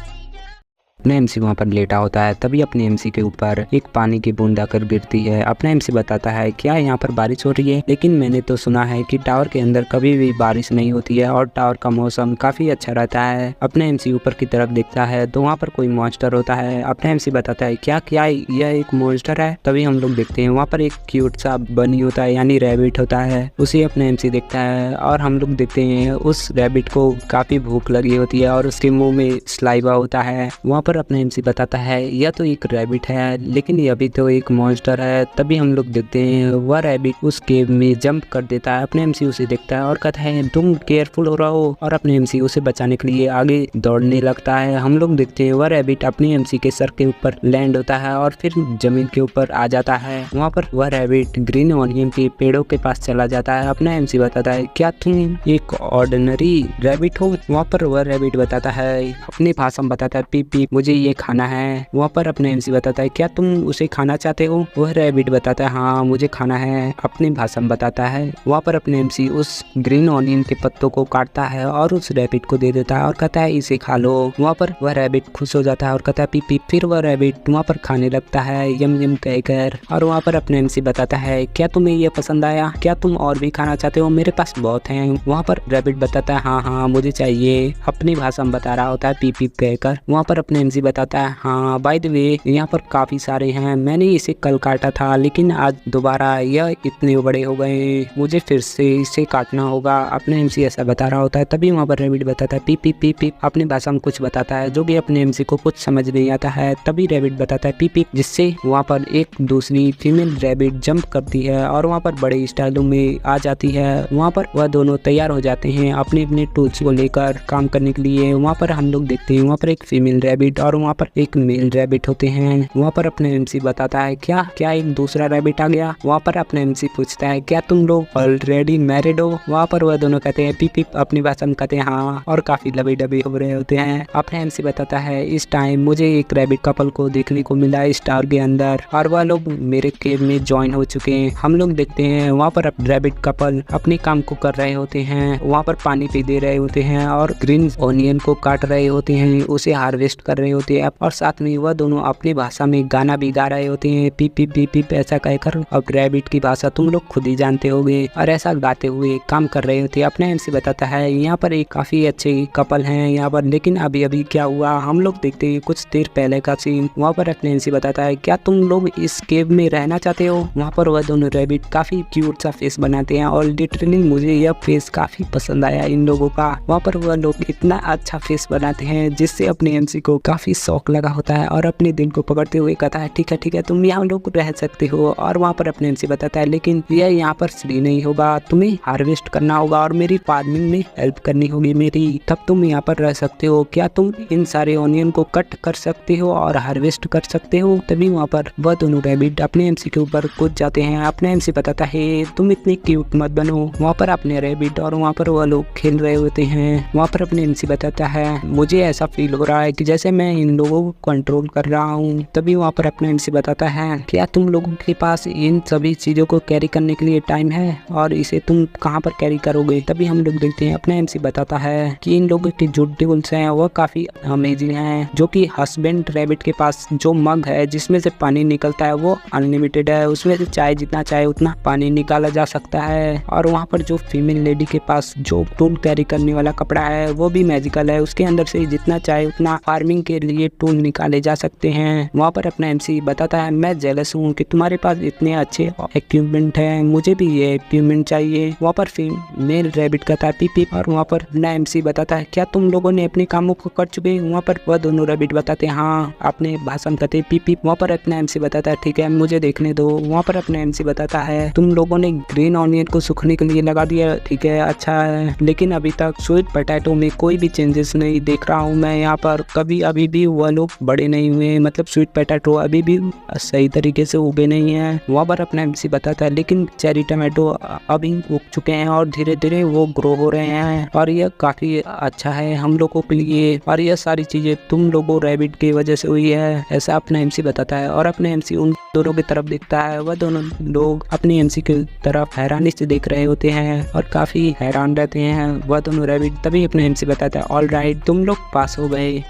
अपने एमसी वहाँ पर लेटा होता है, तभी अपने एमसी के ऊपर एक पानी की बूंद आकर गिरती है। अपना एमसी बताता है क्या यहाँ पर बारिश हो रही है, लेकिन मैंने तो सुना है कि टावर के अंदर कभी भी बारिश नहीं होती है और टावर का मौसम काफी अच्छा रहता है। अपने एमसी ऊपर की तरफ देखता है तो वहाँ पर कोई मॉन्स्टर होता है। अपना एमसी बताता है क्या क्या यह एक मॉन्स्टर है। तभी हम लोग देखते हैं वहाँ पर एक क्यूट सा बनी होता है यानी रैबिट होता है, उसे अपने एमसी देखता है और हम लोग देखते हैं उस रैबिट को काफी भूख लगी होती है और उसके मुंह में स्लाइवा होता है। वहाँ पर अपना एमसी बताता है यह तो एक रैबिट है लेकिन यह भी तो एक मॉन्स्टर है। तभी हम लोग देखते हैं वह रैबिट उस केव में जंप कर देता है। अपने एमसी उसे देखता है और कहता है तुम केयरफुल हो रहो, और अपने एमसी उसे बचाने के लिए आगे दौड़ने लगता है। हम लोग देखते हैं वह रैबिट अपने एमसी के सर के ऊपर लैंड होता है और फिर जमीन के ऊपर आ जाता है। वहाँ पर वह रैबिट ग्रीन ऑनियन के पेड़ों के पास चला जाता है। अपना एमसी बताता है क्या तुम एक ऑर्डिनरी रैबिट हो। वहाँ पर वह रैबिट बताता है अपनी भाषा में बताता है पीप पीप मुझे ये खाना है। वहाँ पर अपने एमसी बताता है क्या तुम उसे खाना चाहते हो। वह रैबिट बताता है हाँ मुझे खाना है, अपनी भाषा में बताता है। वहाँ पर अपने एमसी उस ग्रीन ऑनियन के पत्तों को काटता है और उस रैबिट को दे देता है और कहता है इसे खा लो। वहाँ पर वह रैबिट खुश हो जाता है और कहता है पीप पीप। फिर वह रैबिट वहाँ पर खाने लगता है यम यम कहकर। और वहाँ पर अपने एमसी बताता है क्या तुम्हें ये पसंद आया, क्या तुम और भी खाना चाहते हो, मेरे पास बहुत है। वहाँ पर रैबिट बताता है हाँ हाँ मुझे चाहिए, अपनी भाषा में बता रहा होता है पीप पीप कहकर। वहाँ पर अपने एमसी बताता है हाँ बाय द वे यहाँ पर काफी सारे हैं, मैंने इसे कल काटा था लेकिन आज दोबारा यह इतने बड़े हो गए, मुझे फिर से इसे काटना होगा। अपने एमसी ऐसा बता रहा होता है। तभी वहाँ पर रैबिट बताता है पीप पीप पीप पीप, अपनी भाषा में कुछ बताता है जो कि अपने एमसी को कुछ समझ नहीं आता है। तभी रैबिट बताता है पीप पीप, जिससे वहाँ पर एक दूसरी फीमेल रैबिट जंप करती है और वहाँ पर बड़े स्टाइलों में आ जाती है। वहाँ पर वह दोनों तैयार हो जाते हैं अपने अपने टूल्स को लेकर काम करने के लिए। वहाँ पर हम लोग देखते हैं वहाँ पर एक फीमेल रैबिट रैबिट और वहाँ पर एक मेल रैबिट होते हैं। वहाँ पर अपने एमसी बताता है क्या क्या एक दूसरा रैबिट आ गया। वहाँ पर अपने एमसी पूछता है क्या तुम लोग ऑलरेडी मैरिड हो। वहाँ पर वह दोनों कहते हैं पीप पीप, अपनी भाषा में कहते हैं हाँ, और काफी लबे डबे हो रहे होते हैं। अपने एमसी बताता है इस टाइम मुझे एक रैबिट कपल को देखने को मिला इस टावर के अंदर और वह लोग मेरे केव में ज्वाइन हो चुके हैं। हम लोग देखते हैं वहाँ पर रैबिट कपल अपने काम को कर रहे होते हैं। वहाँ पर पानी पी दे रहे होते हैं और ग्रीन ओनियन को काट रहे होते हैं, उसे हार्वेस्ट कर रहे होते हैं और साथ में वह दोनों अपनी भाषा में गाना भी गा रहे होते हैं पीप पीप पीप पीप ऐसा कहकर। अब रैबिट की भाषा तुम लोग खुद ही जानते होगे और ऐसा गाते हुए काम कर रहे होते। अपने एमसी बताता है यहाँ पर एक काफी अच्छे कपल हैं यहाँ पर, लेकिन अभी अभी क्या हुआ हम लोग देखते हैं कुछ देर पहले का सीन। वहाँ पर अपने एमसी बताता है क्या तुम लोग इस केव में रहना चाहते हो। वहाँ पर वह दोनों रैबिट काफी क्यूट सा फेस बनाते हैं और लिटरली मुझे यह फेस काफी पसंद आया इन लोगों का। वहाँ पर वह लोग इतना अच्छा फेस बनाते हैं जिससे अपने एमसी को काफी शौक लगा होता है और अपने दिल को पकड़ते हुए कहता है ठीक है तुम यहाँ लोग रह सकते हो। और वहाँ पर अपने एमसी बताता है लेकिन यह यहाँ पर फ्री नहीं होगा, तुम्हें हार्वेस्ट करना होगा और मेरी फार्मिंग में हेल्प करनी होगी मेरी, तब तुम यहाँ पर रह सकते हो। क्या तुम इन सारे ऑनियन को कट कर सकते हो और हार्वेस्ट कर सकते हो। तभी वहाँ पर वह दोनों रैबिट अपने एमसी के ऊपर कूद जाते हैं। अपने एमसी बताता है तुम इतनी क्यूट मत बनो। वहाँ पर अपने रैबिट और वहाँ पर वह लोग खेल रहे होते हैं। वहाँ पर अपने एमसी बताता है मुझे ऐसा फील हो रहा है कि जैसे मैं इन लोगों को कंट्रोल कर रहा हूँ। तभी वहाँ पर अपने एमसी बताता है क्या तुम लोगों के पास इन सभी चीजों को कैरी करने के लिए टाइम है और इसे तुम कहाँ पर कैरी करोगे। तभी हम लोग देखते हैं अपने एमसी बताता है कि इन लोगों के जो टूल्स हैं वह काफी अमेजिंग हैं, जो कि हस्बैंड रैबिट के पास जो मग है जिसमें से पानी निकलता है वो अनलिमिटेड है, उसमें से चाहे जितना चाहे उतना पानी निकाला जा सकता है। और वहाँ पर जो फीमेल लेडी के पास जो टूल कैरी करने वाला कपड़ा है वो भी मैजिकल है, उसके अंदर से जितना चाहे उतना फार्मिंग के लिए टूल निकाले जा सकते हैं। वहाँ पर अपना एमसी बताता है मैं जेलस हूँ कि तुम्हारे पास इतने अच्छे इक्विपमेंट है, मुझे भी ये इक्विपमेंट चाहिए। वहाँ पर फीमेल रैबिट कहता है पीप पीप और वहाँ पर अपना एमसी बताता है क्या तुम लोगों ने अपने कामों को कर चुके। वहाँ पर वह दोनों रैबिट बताते हैं हाँ, अपने भाषण कहते पीप पीप। वहाँ पर अपना एमसी बताता है ठीक है मुझे देखने दो। वहाँ पर अपना एमसी बताता है तुम लोगों ने ग्रीन ऑनियन को सूखने के लिए लगा दिया, ठीक है अच्छा है, लेकिन अभी तक स्वीट पोटैटो में कोई भी चेंजेस नहीं देख रहा हूँ मैं यहाँ पर। कभी अभी भी वह लोग बड़े नहीं हुए, मतलब स्वीट पोटैटो अभी भी सही तरीके से उगे नहीं है। वहाँ पर अपना एमसी बताता है लेकिन चेरी टमाटो अभी उग चुके हैं और धीरे धीरे वो ग्रो हो रहे हैं और यह काफी अच्छा है हम लोगों के लिए और यह सारी चीजें तुम लोगों रैबिट की वजह से हुई है, ऐसा अपना एमसी बताता है। और अपने एमसी उन दोनों की तरफ देखता है, वह दोनों लोग अपनी एमसी की तरफ हैरानी से देख रहे होते हैं और काफी हैरान रहते हैं वह दोनों रैबिट। तभी अपने एमसी बताता है ऑल राइट तुम लोग पास हो गए।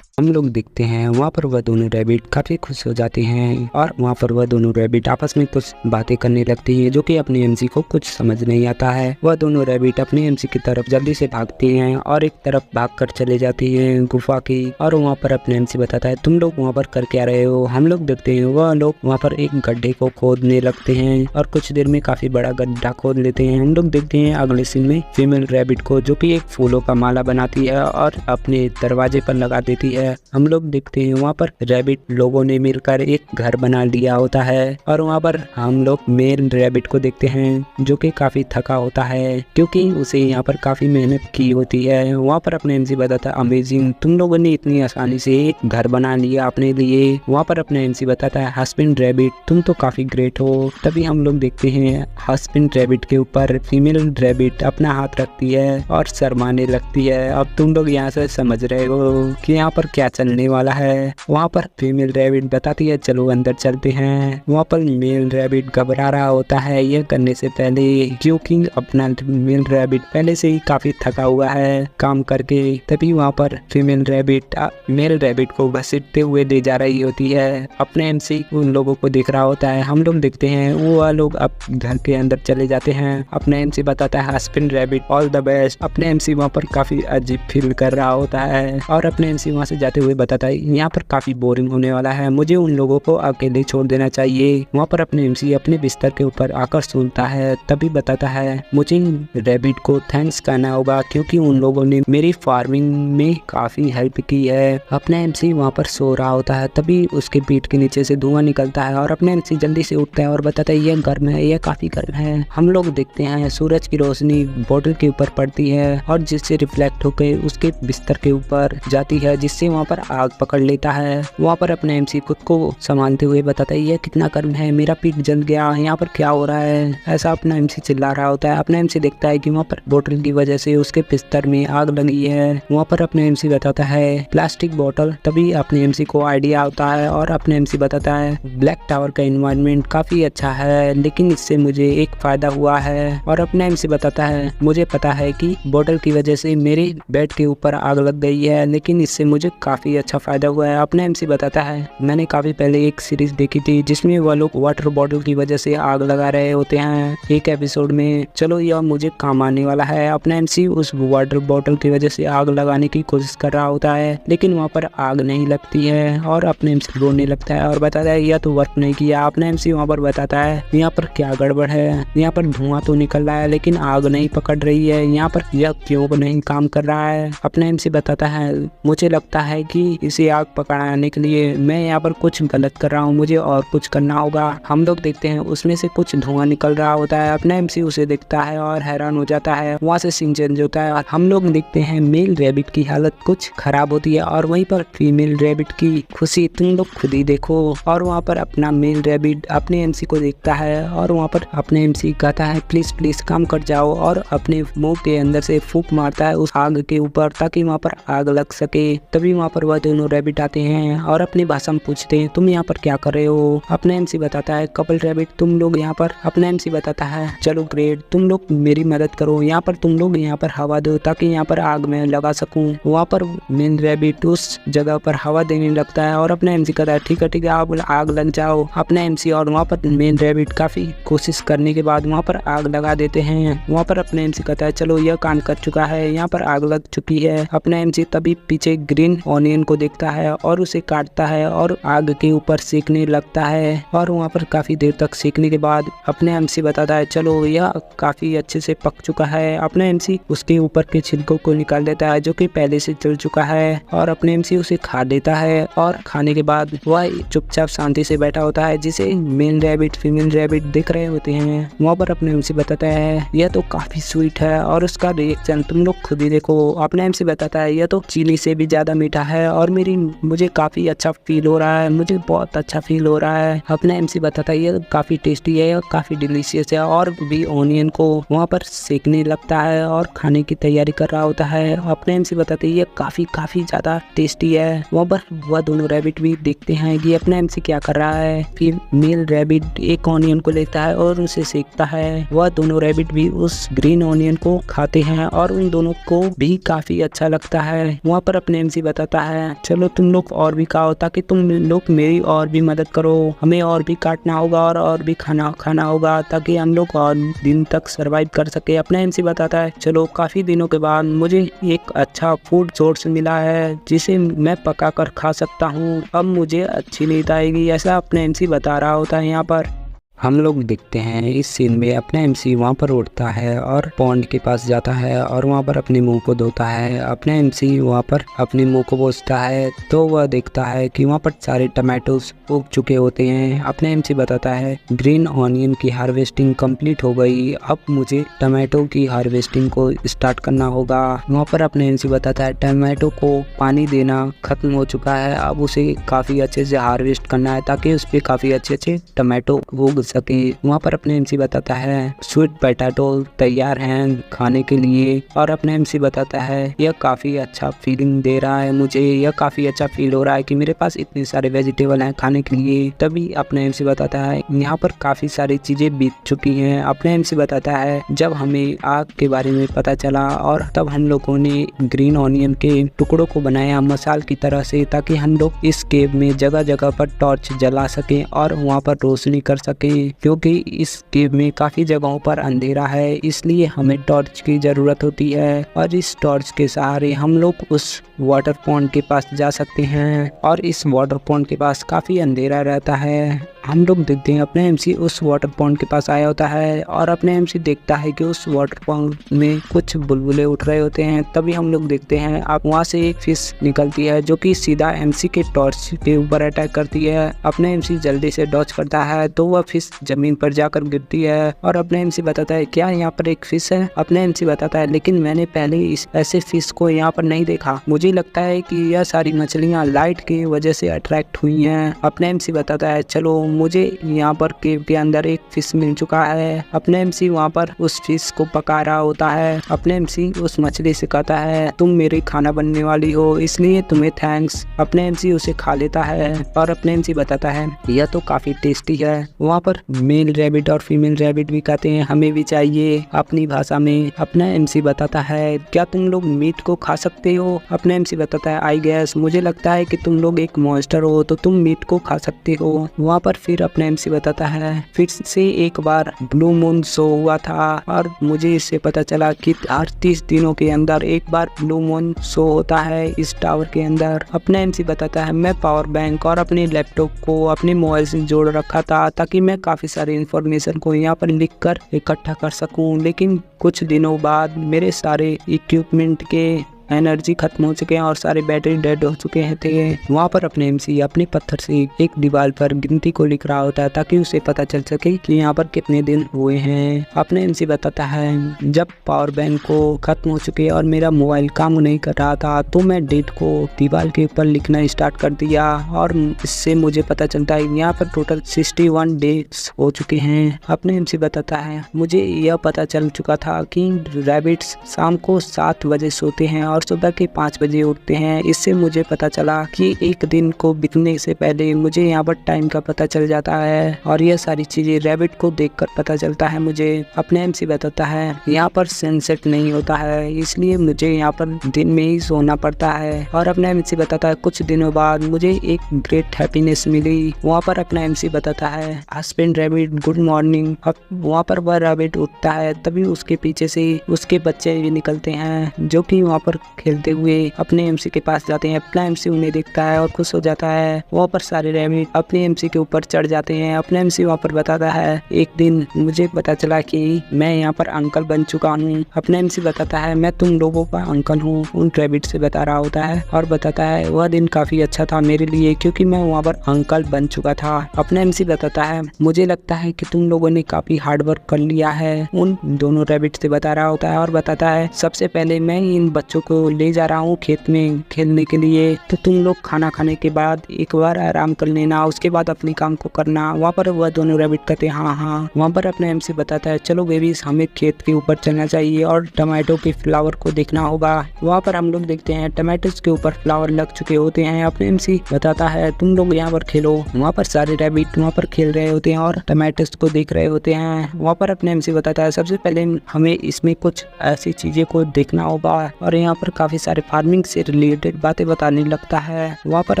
हम लोग देखते हैं वहाँ पर वह दोनों रैबिट काफी खुश हो जाते हैं और वहाँ पर वह दोनों रैबिट आपस में कुछ बातें करने लगती हैं जो कि अपने एमसी को कुछ समझ नहीं आता है। वह दोनों रैबिट अपने एमसी की तरफ जल्दी से भागती हैं और एक तरफ भागकर चले जाती हैं गुफा की। और वहाँ पर अपने एमसी बताता है तुम लोग वहाँ पर कर क्या रहे हो। हम लोग देखते हैं वह लोग वहाँ पर एक गड्ढे को खोदने लगते हैं और कुछ देर में काफी बड़ा गड्ढा खोद लेते हैं। हम लोग देखते हैं अगले सीन में फीमेल रैबिट को जो कि एक फूलों का माला बनाती है और अपने दरवाजे पर लगा देती है। हम लोग देखते हैं वहाँ पर रैबिट लोगों ने मिलकर एक घर बना लिया होता है और वहाँ पर हम लोग मेल रैबिट को देखते हैं जो कि काफी थका होता है क्योंकि उसे यहाँ पर काफी मेहनत की होती है। वहाँ पर अपने एमसी बताता है अमेजिंग तुम लोगों ने इतनी आसानी से एक घर बना लिया अपने लिए। वहाँ पर अपने एमसी बताता है हस्बैंड रैबिट तुम तो काफी ग्रेट हो। तभी हम लोग देखते हैं हस्बैंड रैबिट के ऊपर फीमेल रैबिट अपना हाथ रखती है और शर्माने लगती है। अब तुम लोग यहाँ से समझ रहे हो कि यहाँ पर क्या चलने वाला है। वहाँ पर फीमेल रैबिट बताती है चलो अंदर चलते हैं। वहाँ पर मेल रैबिट घबरा रहा होता है यह करने से पहले क्योंकि अपना मेल रैबिट पहले से ही काफी थका हुआ है काम करके। तभी वहाँ पर फीमेल रैबिट मेल रैबिट को घसीटते हुए ले जा रही होती है। अपने एमसी उन लोगों को देख रहा होता है। हम लोग देखते हैं वो लोग अब घर के अंदर चले जाते हैं। अपने एमसी बताता है husband rabbit all the best. अपने एमसी वहाँ पर काफी अजीब फील कर रहा होता है और अपने एमसी वहाँ से जाते हुए बताता है यहाँ पर काफी बोरिंग होने वाला है, मुझे उन लोगों को अकेले छोड़ देना चाहिए। वहाँ पर अपने एमसी अपने बिस्तर के ऊपर आकर सोता है। तभी बताता है मुझे रैबिट को थैंक्स कहना होगा क्योंकि उन लोगों ने मेरी फार्मिंग में काफी हेल्प की है। अपना एमसी वहाँ पर सो रहा होता है। तभी उसके पीठ के नीचे से धुआं निकलता है और अपने एमसी जल्दी से उठता है और बताता है यह गर्म है, यह काफी गर्म है। हम लोग देखते हैं सूरज की रोशनी बोतल के ऊपर पड़ती है और जिससे रिफ्लेक्ट होकर उसके बिस्तर के ऊपर जाती है जिससे वहाँ पर आग पकड़ लेता है। वहाँ पर अपने एमसी खुद को संभालते हुए बताता है ये कितना गर्म है, मेरा पीठ जल गया, यहाँ पर क्या हो रहा है, ऐसा अपना एमसी चिल्ला रहा होता है। अपना एमसी देखता है कि वहाँ पर बोतल की वजह से उसके बिस्तर में आग लगी है। वहाँ पर अपने एमसी बताता है प्लास्टिक बोतल। तभी अपने एमसी को आइडिया आता है और अपने एमसी बताता है ब्लैक टावर का एनवायरनमेंट काफी अच्छा है, लेकिन इससे मुझे एक फायदा हुआ है। और अपने एमसी बताता है मुझे पता है कि बोतल की वजह से मेरे बेड के ऊपर आग लग गई है, लेकिन इससे मुझे काफी अच्छा फायदा हुआ है। अपने एमसी बताता है मैंने काफी पहले एक सीरीज देखी थी जिसमें वह लोग वाटर बॉटल की वजह से आग लगा रहे होते हैं एक एपिसोड में। चलो यह मुझे काम आने वाला है। अपना एमसी उस वाटर बॉटल की वजह से आग लगाने की कोशिश कर रहा होता है, लेकिन वहाँ पर आग नहीं लगती है और अपने एमसी रोने लगता है और बताता है यह तो वर्क नहीं किया। अपना एमसी वहाँ पर बताता है यहाँ पर क्या गड़बड़ है, यहाँ पर धुआं तो निकल रहा है लेकिन आग नहीं पकड़ रही है, यहाँ पर यह क्यों नहीं काम कर रहा है। अपना एमसी बताता है मुझे लगता है कि इसे आग पकड़ाने के लिए मैं यहाँ पर कुछ गलत कर रहा हूँ, मुझे और कुछ करना होगा। हम लोग देखते हैं उसमें से कुछ धुआं निकल रहा होता है। अपना एमसी उसे देखता है और हैरान हो जाता है। वहाँ से सीन चेंज होता है। हम लोग देखते हैं मेल रैबिट की हालत कुछ खराब होती है और वहीं पर फीमेल रैबिट की खुशी तुम लोग खुद ही देखो। और वहाँ पर अपना मेल रैबिट अपने एमसी को देखता है और वहाँ पर अपने एमसी कहता है प्लीज प्लीज काम कर जाओ और अपने मुंह के अंदर से फूंक मारता है उस आग के ऊपर ताकि वहाँ पर आग लग सके। तभी वहाँ पर वह दोनों रैबिट आते हैं और अपनी भाषा में पूछते हैं तुम यहाँ पर क्या कर रहे हो। अपने एमसी बताता है कपल रैबिट तुम लोग यहाँ पर। अपने एमसी बताता है चलो ग्रेट, तुम लोग मेरी मदद करो, यहाँ पर तुम लोग यहाँ पर हवा दो ताकि यहाँ पर आग में लगा सकूं। वहाँ पर मेन रैबिट उस जगह पर हवा देने लगता है और अपना एमसी कहता है ठीक है आप आग लग जाओ। अपना एमसी और वहाँ पर मेन रैबिट काफी कोशिश करने के बाद वहाँ पर आग लगा देते हैं। वहाँ पर अपने एमसी कहता है चलो यह काम कर चुका है, यहाँ पर आग लग चुकी है। अपना एमसी तभी पीछे ग्रीन ऑनियन को देखता है और उसे काटता है और आग के ऊपर सेकने लगता है और वहाँ पर काफी देर तक सेकने के बाद अपने एमसी बताता है चलो यह काफी अच्छे से पक चुका है। अपने एमसी उसके ऊपर के छिलकों को निकाल देता है जो कि पहले से जल चुका है और अपने एमसी उसे खा देता है और खाने के बाद वह चुपचाप शांति से बैठा होता है जिसे मेल रैबिट फीमेल रैबिट देख रहे होते हैं। वहाँ पर अपने एमसी बताता है यह तो काफी स्वीट है और उसका रिएक्शन तुम लोग खुद ही देखो। अपने एमसी बताता है यह तो चीनी से भी ज्यादा मीठा है और मुझे काफी अच्छा फील हो रहा है, मुझे बहुत अच्छा फील हो रहा है। अपना एमसी बताता है ये काफी टेस्टी है और काफी डिलीशियस है और भी ऑनियन को वहाँ पर सेकने लगता है और खाने की तैयारी कर रहा होता है। अपने एमसी बताते हैं ये काफी ज्यादा टेस्टी है। वहाँ पर वह दोनों रैबिट भी देखते हैं कि अपना एमसी क्या कर रहा है। फिर मेल रैबिट एक ऑनियन को लेता है और उसे सेकता है। वह दोनों रैबिट भी उस ग्रीन ऑनियन को खाते हैं और उन दोनों को भी काफी अच्छा लगता है। वहाँ पर अपने एमसी बताता है चलो तुम लोग और भी खाओ ताकि तुम लोग मेरी और भी मदद करो, हमें और भी काटना होगा और भी खाना होगा ताकि हम लोग और दिन तक सरवाइव कर सके। अपना एमसी बताता है चलो काफी दिनों के बाद मुझे एक अच्छा फूड सोर्स मिला है जिसे मैं पका कर खा सकता हूँ, अब मुझे अच्छी नींद आएगी, ऐसा अपना एमसी बता रहा होता है। यहाँ पर हम लोग देखते हैं इस सीन में अपना एमसी वहाँ पर उठता है और पॉन्ड के पास जाता है और वहाँ पर अपने मुंह को धोता है। अपना एमसी वहाँ पर अपने मुंह को पोंछता है तो वह देखता है कि वहाँ पर सारे टमाटोज उग चुके होते हैं। अपना एमसी बताता है ग्रीन ऑनियन की हार्वेस्टिंग कंप्लीट हो गई, अब मुझे टमाटो की हार्वेस्टिंग को स्टार्ट करना होगा। वहाँ पर अपने एमसी बताता है टमाटो को पानी देना खत्म हो चुका है, अब उसे काफी अच्छे से हार्वेस्ट करना है ताकि उस पर काफी अच्छे टमाटो उग सके। वहाँ पर अपने एमसी बताता है स्वीट पोटैटो तैयार हैं खाने के लिए और अपने एमसी बताता है यह काफी अच्छा फीलिंग दे रहा है, मुझे यह काफी अच्छा फील हो रहा है कि मेरे पास इतने सारे वेजिटेबल हैं खाने के लिए। तभी अपने एमसी बताता है यहाँ पर काफी सारी चीजें बीत चुकी हैं। अपने एमसी बताता है जब हमें आग के बारे में पता चला और तब हम लोगों ने ग्रीन ऑनियन के टुकड़ों को बनाया मसाल की तरह से ताकि हम लोग इस केव में जगह जगह पर टॉर्च जला सके और वहाँ पर रोशनी कर सके, क्योंकि इस केव में काफी जगहों पर अंधेरा है इसलिए हमें टॉर्च की जरूरत होती है और इस टॉर्च के सहारे हम लोग उस वाटर पॉन्ड के पास जा सकते हैं और इस वाटर पॉन्ड के पास काफी अंधेरा रहता है। हम लोग देखते हैं अपने एमसी उस वाटर पॉन्ड के पास आया होता है और अपने एमसी देखता है कि उस वाटर पॉन्ड में कुछ बुलबुले उठ रहे होते हैं। तभी हम लोग देखते हैं अब वहाँ से एक फिश निकलती है जो कि सीधा एमसी के टॉर्च के ऊपर अटैक करती है। अपने एमसी जल्दी से डॉच करता है तो वह फिश जमीन पर जाकर गिरती है और अपने एमसी बताता है क्या यहाँ पर एक फिश है। अपने एमसी बताता है लेकिन मैंने पहले इस ऐसे फिश को यहाँ पर नहीं देखा, मुझे लगता है कि यह सारी मछलियाँ लाइट की वजह से अट्रैक्ट हुई हैं। अपने एमसी बताता है चलो मुझे यहाँ पर केव के अंदर एक फिश मिल चुका है। अपने एमसी वहाँ पर उस फिश को पका रहा होता है। अपने एमसी उस मछली से कहता है तुम मेरी खाना बनने वाली हो इसलिए तुम्हें थैंक्स। अपने एमसी उसे खा लेता है और अपने एमसी बताता है यह तो काफी टेस्टी है। वहाँ पर मेल रैबिट और फीमेल रैबिट भी कहते हैं हमें भी चाहिए अपनी भाषा में। अपना एमसी बताता है क्या तुम लोग मीट को खा सकते हो। अपने एमसी बताता है आई गेस मुझे लगता है कि तुम लोग एक मॉन्स्टर हो तो तुम मीट को खा सकते हो। वहाँ पर फिर अपने एमसी बताता है फिर से एक बार ब्लू मून शो हुआ था और मुझे इससे पता चला कि हर 30 दिनों के अंदर एक बार ब्लू मून शो होता है इस टावर के अंदर। अपना एमसी बताता है मैं पावर बैंक और अपने लैपटॉप को अपने मोबाइल से जोड़ रखा था ताकि मैं काफी सारी इंफॉर्मेशन को यहाँ पर लिख कर इकट्ठा कर सकूं, लेकिन कुछ दिनों बाद मेरे सारे इक्विपमेंट के एनर्जी खत्म हो चुके हैं और सारे बैटरी डेड हो चुके हैं थे। वहाँ पर अपने एमसी अपने पत्थर से एक दीवार पर गिनती को लिख रहा होता है ताकि उसे पता चल सके कि यहाँ पर कितने दिन हुए हैं। अपने एमसी बताता है जब पावर बैंक को खत्म हो चुके और मेरा मोबाइल काम नहीं कर रहा था तो मैं डेट को दीवार के ऊपर लिखना स्टार्ट कर दिया और इससे मुझे पता चलता है यहाँ पर टोटल 61 डेज हो चुके हैं। अपने एमसी बताता है मुझे यह पता चल चुका था कि रैबिट्स शाम को 7 बजे सोते हैं और सुबह के 5 बजे उठते हैं। इससे मुझे पता चला कि एक दिन को बीतने से पहले मुझे यहाँ पर टाइम का पता चल जाता है और यह सारी चीजें रैबिट को देखकर पता चलता है मुझे। अपने एमसी बताता है यहाँ पर सनसेट नहीं होता है इसलिए मुझे यहाँ पर दिन में ही सोना पड़ता है। और अपना एमसी बताता है कुछ दिनों बाद मुझे एक ग्रेट हैप्पीनेस मिली। वहाँ पर अपना एमसी बताता है हस्बैंड रैबिट गुड मॉर्निंग। अब वहाँ पर वह रैबिट उठता है तभी उसके पीछे से उसके बच्चे भी निकलते हैं जो कि वहाँ पर खेलते हुए अपने एमसी के पास जाते हैं। अपना एमसी उन्हें देखता है और खुश हो जाता है। वहाँ पर सारे रैबिट अपने एमसी के ऊपर चढ़ जाते हैं। अपने एमसी वहाँ पर बताता है एक दिन मुझे पता चला कि मैं यहाँ पर अंकल बन चुका हूँ। अपने एमसी बताता है मैं तुम लोगों का अंकल हूँ, उन रैबिट से बता रहा होता है और बताता है वह दिन काफी अच्छा था मेरे लिए क्योंकि मैं वहाँ पर अंकल बन चुका था। अपना एमसी बताता है मुझे लगता है कि तुम लोगों ने काफी हार्ड वर्क कर लिया है, उन दोनों रैबिट से बता रहा होता है और बताता है सबसे पहले मैं इन बच्चों को ले जा रहा हूँ खेत में खेलने के लिए, तो तुम लोग खाना खाने के बाद एक बार आराम कर लेना, उसके बाद अपने काम को करना। वहाँ पर वह दोनों रैबिट कहते हैं हाँ हाँ। वहाँ पर अपने एमसी बताता है चलो बेबीज हमें खेत के ऊपर चलना चाहिए और टमाटो के फ्लावर को देखना होगा। वहाँ पर हम लोग देखते हैं टमाटोज के ऊपर फ्लावर लग चुके होते हैं। अपने एमसी बताता है तुम लोग यहाँ पर खेलो। वहाँ पर सारे रैबिट वहाँ पर खेल रहे होते हैं और टमाटोज को देख रहे होते हैं। वहाँ पर अपने एमसी बताता है सबसे पहले हमें इसमें कुछ ऐसी चीजें को देखना होगा और यहाँ पर काफी सारे फार्मिंग से रिलेटेड बातें बताने लगता है। वहाँ पर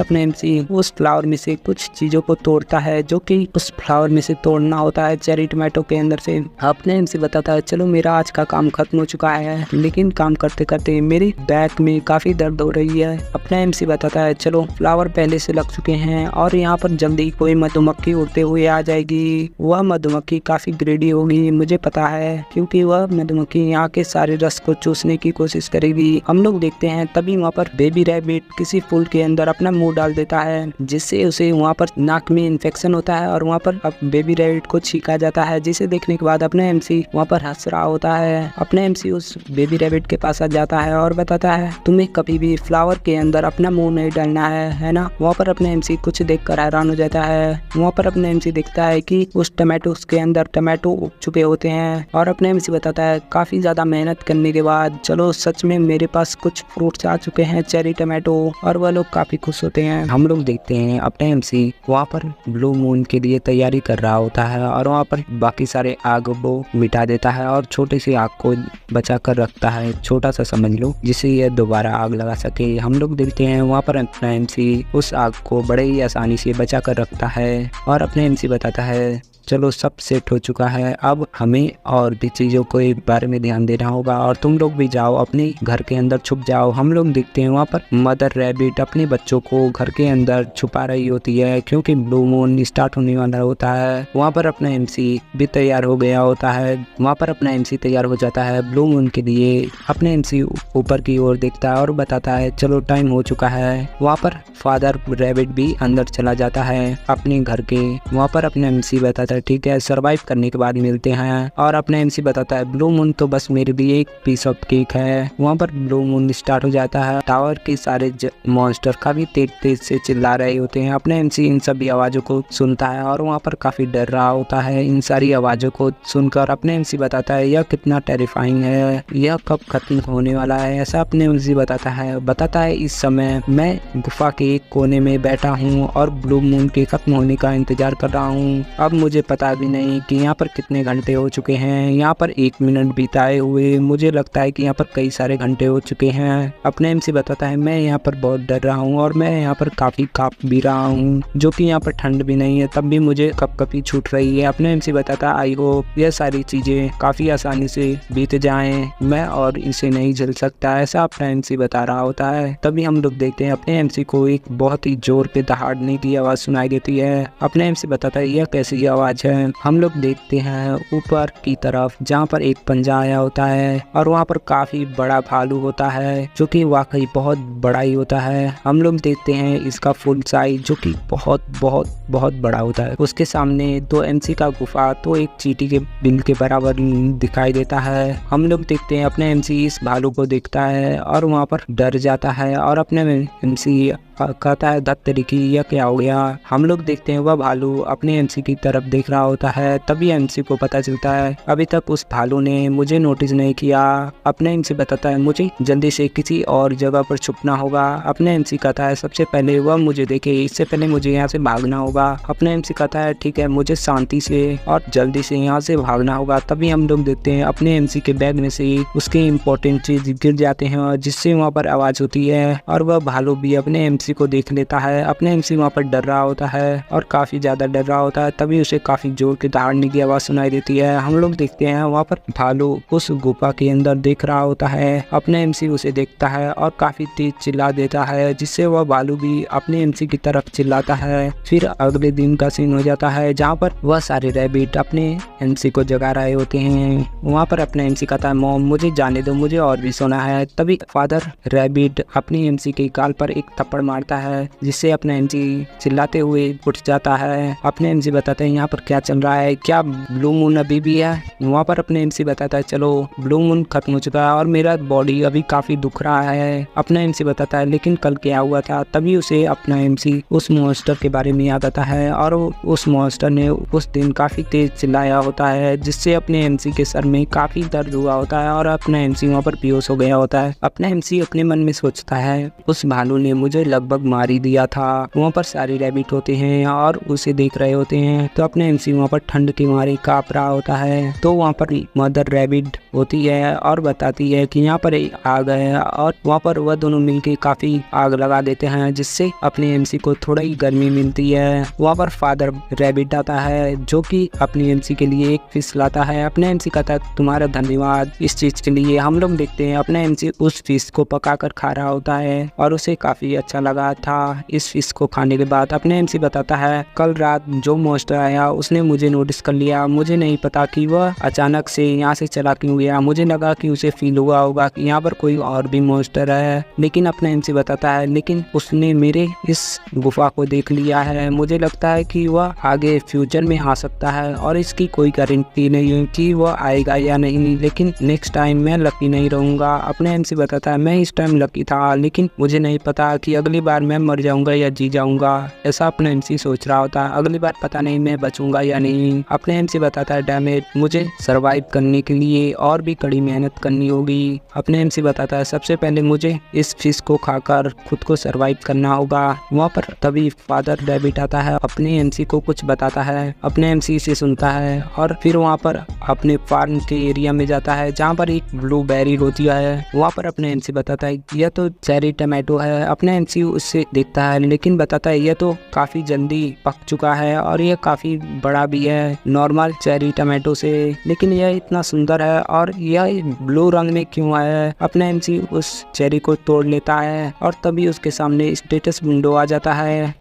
अपने एमसी उस फ्लावर में से कुछ चीजों को तोड़ता है जो कि उस फ्लावर में से तोड़ना होता है चेरी टमाटो के अंदर से। अपने एमसी बताता है चलो मेरा आज का काम खत्म हो चुका है, लेकिन काम करते करते मेरी बैक में काफी दर्द हो रही है। अपना एमसी बताता है चलो फ्लावर पहले से लग चुके हैं और यहाँ पर जल्दी कोई मधुमक्खी उड़ते हुए आ जाएगी। वह मधुमक्खी काफी ग्रेडी होगी मुझे पता है क्योंकि वह मधुमक्खी यहाँ के सारे रस को चूसने की कोशिश करेगी। हम लोग देखते हैं तभी वहाँ पर बेबी रैबिट किसी फूल के अंदर अपना मुंह डाल देता है जिससे उसे वहाँ पर नाक में इन्फेक्शन होता है और वहाँ पर अब बेबी रैबिट को छींका जाता है, जिसे देखने के बाद अपना एमसी वहाँ पर हंस रहा होता है। अपना एमसी उस बेबी रैबिट के पास आ जाता है और बताता है तुम्हें कभी भी फ्लावर के अंदर अपना मुंह नहीं डालना है ना। वहाँ पर अपना एमसी कुछ देख कर हैरान हो जाता है। वहाँ पर अपना एमसी देखता है कि उस टमाटो के अंदर टमाटो उग चुके होते हैं और अपना एमसी बताता है काफी ज्यादा मेहनत करने के बाद चलो सच में मेरे पास कुछ फ्रूट्स आ चुके हैं चेरी टमाटो, और वह लोग काफी खुश होते हैं। हम लोग देखते हैं अपना एमसी वहाँ पर ब्लू मून के लिए तैयारी कर रहा होता है और वहाँ पर बाकी सारे आग वो मिटा देता है और छोटे से आग को बचा कर रखता है, छोटा सा समझ लो, जिससे यह दोबारा आग लगा सके। हम लोग देखते हैं वहाँ पर अपना एमसी उस आग को बड़े ही आसानी से बचा कर रखता है और अपने एमसी बताता है चलो सब सेट हो चुका है, अब हमें और भी चीज़ों के बारे में ध्यान देना होगा और तुम लोग भी जाओ अपने घर के अंदर छुप जाओ। हम लोग देखते हैं वहाँ पर मदर रैबिट अपने बच्चों को घर के अंदर छुपा रही होती है क्योंकि ब्लू मून स्टार्ट होने वाला होता है। वहाँ पर अपना एमसी भी तैयार हो गया होता है, वहाँ पर अपना एमसी तैयार हो जाता है ब्लू मून के लिए। अपने एमसी ऊपर की ओर देखता है और बताता है चलो टाइम हो चुका है। वहाँ पर फादर रैबिट भी अंदर चला जाता है अपने घर के। वहाँ पर अपने एमसी बताता है ठीक है सर्वाइव करने के बाद मिलते हैं, और अपने एमसी बताता है ब्लू मून तो बस मेरे लिए एक पीस ऑफ केक है। वहाँ पर ब्लू मून स्टार्ट हो जाता है। टावर के सारे मॉन्स्टर काफी तेज तेज से चिल्ला रहे होते हैं। अपने एमसी इन सभी आवाजों को सुनता है और वहाँ पर काफी डर रहा होता है इन सारी आवाजों को सुनकर। अपने एमसी बताता है यह कितना टेरिफाइंग है, यह कब खत्म होने वाला है। ऐसा अपने एमसी बताता है इस समय मैं गुफा के एक कोने में बैठा हूँ और ब्लू मून के खत्म होने का इंतजार कर रहा हूँ। अब मुझे पता भी नहीं कि यहाँ पर कितने घंटे हो चुके हैं। यहाँ पर 1 मिनट बिताए हुए मुझे लगता है कि यहाँ पर कई सारे घंटे हो चुके हैं। अपने एमसी बताता है मैं यहाँ पर बहुत डर रहा हूँ और मैं यहाँ पर काफी कांप भी रहा हूँ, जो कि यहाँ पर ठंड भी नहीं है तब भी मुझे कपकपी छूट रही है। अपने एमसी बताता है आई होप यह सारी चीजें काफी आसानी से बीत जाएं, मैं और इसे नहीं झेल सकता। ऐसा अपना एमसी बता रहा होता है। तभी हम लोग देखते हैं अपने एमसी को एक बहुत ही जोर पे दहाड़ने की आवाज सुनाई देती है। अपने एमसी बताता है यह कैसी आवाज है। हम लोग देखते हैं ऊपर की तरफ जहाँ पर एक पंजा आया होता है और वहाँ पर काफी बड़ा भालू होता है जो कि वाकई बहुत बड़ा ही होता है। हम लोग देखते हैं इसका फुल साइज जो कि बहुत बहुत बहुत बड़ा होता है। उसके सामने 2 एमसी का गुफा तो एक चींटी के बिल के बराबर दिखाई देता है। हम लोग देखते हैं अपने एमसी इस भालू को देखता है और वहाँ पर डर जाता है और अपने एमसी कहता है धत तरीकी यह क्या हो गया। हम लोग देखते हैं वह भालू अपने एमसी की तरफ देख रहा होता है। तभी एमसी को पता चलता है अभी तक उस भालू ने मुझे नोटिस नहीं किया। अपने एमसी बताता है मुझे जल्दी से किसी और जगह पर छुपना होगा। अपने एमसी कहता है सबसे पहले वह मुझे देखे, इससे पहले मुझे यहाँ से भागना होगा। अपने एमसी कहता है ठीक है मुझे शांति से और जल्दी से यहाँ से भागना होगा। तभी हम लोग देखते हैं अपने एमसी के बैग में से उसके इम्पोर्टेंट चीज गिर जाते हैं जिससे वहाँ पर आवाज होती है और वह भालू भी अपने एमसी को देख लेता है। अपने एमसी वहाँ पर डर रहा होता है और काफी ज्यादा डर रहा होता है। तभी उसे काफी जोर के दहाड़ने की आवाज सुनाई देती है। हम लोग देखते हैं वहाँ पर भालू उस गुफा के अंदर देख रहा होता है। अपने एमसी उसे देखता है और काफी तेज चिल्ला देता है जिससे वह भालू भी अपने एमसी की तरफ चिल्लाता है। फिर अगले दिन का सीन हो जाता है जहाँ पर वह सारे रैबिट अपने एमसी को जगा रहे होते हैं। वहाँ पर अपने एमसी कहता है मॉम मुझे जाने दो, मुझे और भी सोना है। तभी फादर रैबिट अपनी एमसी के गाल पर एक थप्पड़ मारता है जिससे अपना एमसी चिल्लाते हुए उठ जाता है। अपने एमसी बताते हैं यहाँ पर क्या चल रहा है, क्या ब्लू मून अभी भी है। वहाँ पर अपने एमसी बताता है चलो ब्लू मून खत्म हो चुका है और मेरा बॉडी अभी काफी दुख रहा है। अपना एमसी बताता है लेकिन कल क्या हुआ था। तभी उसे अपना एमसी उस मॉन्स्टर के बारे में याद आता है और उस मॉन्स्टर ने उस दिन काफी तेज चिल्लाया होता है जिससे अपने एमसी के सर में काफी दर्द हुआ होता है और अपना एमसी वहाँ पर बेहोश हो गया होता है। अपना एमसी अपने मन में सोचता है उस भालू ने मुझे लगभग मार ही दिया था। वहाँ पर सारे रैबिट होते हैं और उसे देख रहे होते हैं। तो अपने एमसी वहाँ पर ठंड के मारे कांप रहा होता है। तो वहाँ पर मदर रैबिट होती है और बताती है कि यहाँ पर आग है और वहाँ पर वह दोनों मिलके काफी आग लगा देते हैं जिससे अपने एमसी को थोड़ा ही गर्मी मिलती है। वहाँ पर फादर रैबिट आता है जो कि अपनी एमसी के लिए एक फिश लाता है। अपने एमसी कहता है तुम्हारा धन्यवाद इस चीज के लिए। हम लोग देखते हैं अपने एमसी उस फिश को पकाकर खा रहा होता है और उसे काफी अच्छा लगा था। इस फिश को खाने के बाद अपने एमसी बताता है कल रात जो मॉन्स्टर आया उसने मुझे नोटिस कर लिया। मुझे नहीं पता कि वह अचानक से यहाँ से चला क्यों गया। मुझे लगा कि उसे फील हुआ होगा कि यहाँ पर कोई और भी मॉन्स्टर है। लेकिन अपने एमसी बताता है लेकिन उसने मेरे इस गुफा को देख लिया है। मुझे लगता है कि वह आगे फ्यूचर में आ सकता है और इसकी कोई गारंटी नहीं है कि वह आएगा या नहीं। लेकिन नेक्स्ट टाइम मैं लकी नहीं रहूंगा। अपने एमसी बताता है मैं इस टाइम लकी था लेकिन मुझे नहीं पता कि अगली बार मैं मर जाऊंगा या जी जाऊंगा। ऐसा अपना एमसी सोच रहा होता है। अगली बार पता नहीं मैं बचूंगा या नहीं। अपने एमसी बताता है डैमेज मुझे सरवाइव करने के लिए और भी कड़ी मेहनत करनी होगी। अपने एमसी बताता है सबसे पहले मुझे इस फिश को खाकर खुद को सरवाइव करना होगा। वहाँ पर तभी फादर रैबिट आता है, अपने एमसी को कुछ बताता है। अपने एमसी इसे सुनता है और फिर वहाँ पर अपने फार्म के एरिया में जाता है जहाँ पर एक ब्लूबेरी होती है। वहाँ पर अपने एमसी बताता है यह तो चेरी टमाटो है। अपने एमसी उससे देखता है लेकिन बताता है यह तो काफी जल्दी पक चुका है और यह काफी बड़ा भी है नॉर्मल चेरी टमाटो से, लेकिन यह इतना सुंदर है और यह ब्लू रंग में क्यों है। अपना एमसी उस चेरी को तोड़ लेता है और तभी उसके सामने स्टेटस विंडो आ जाता है।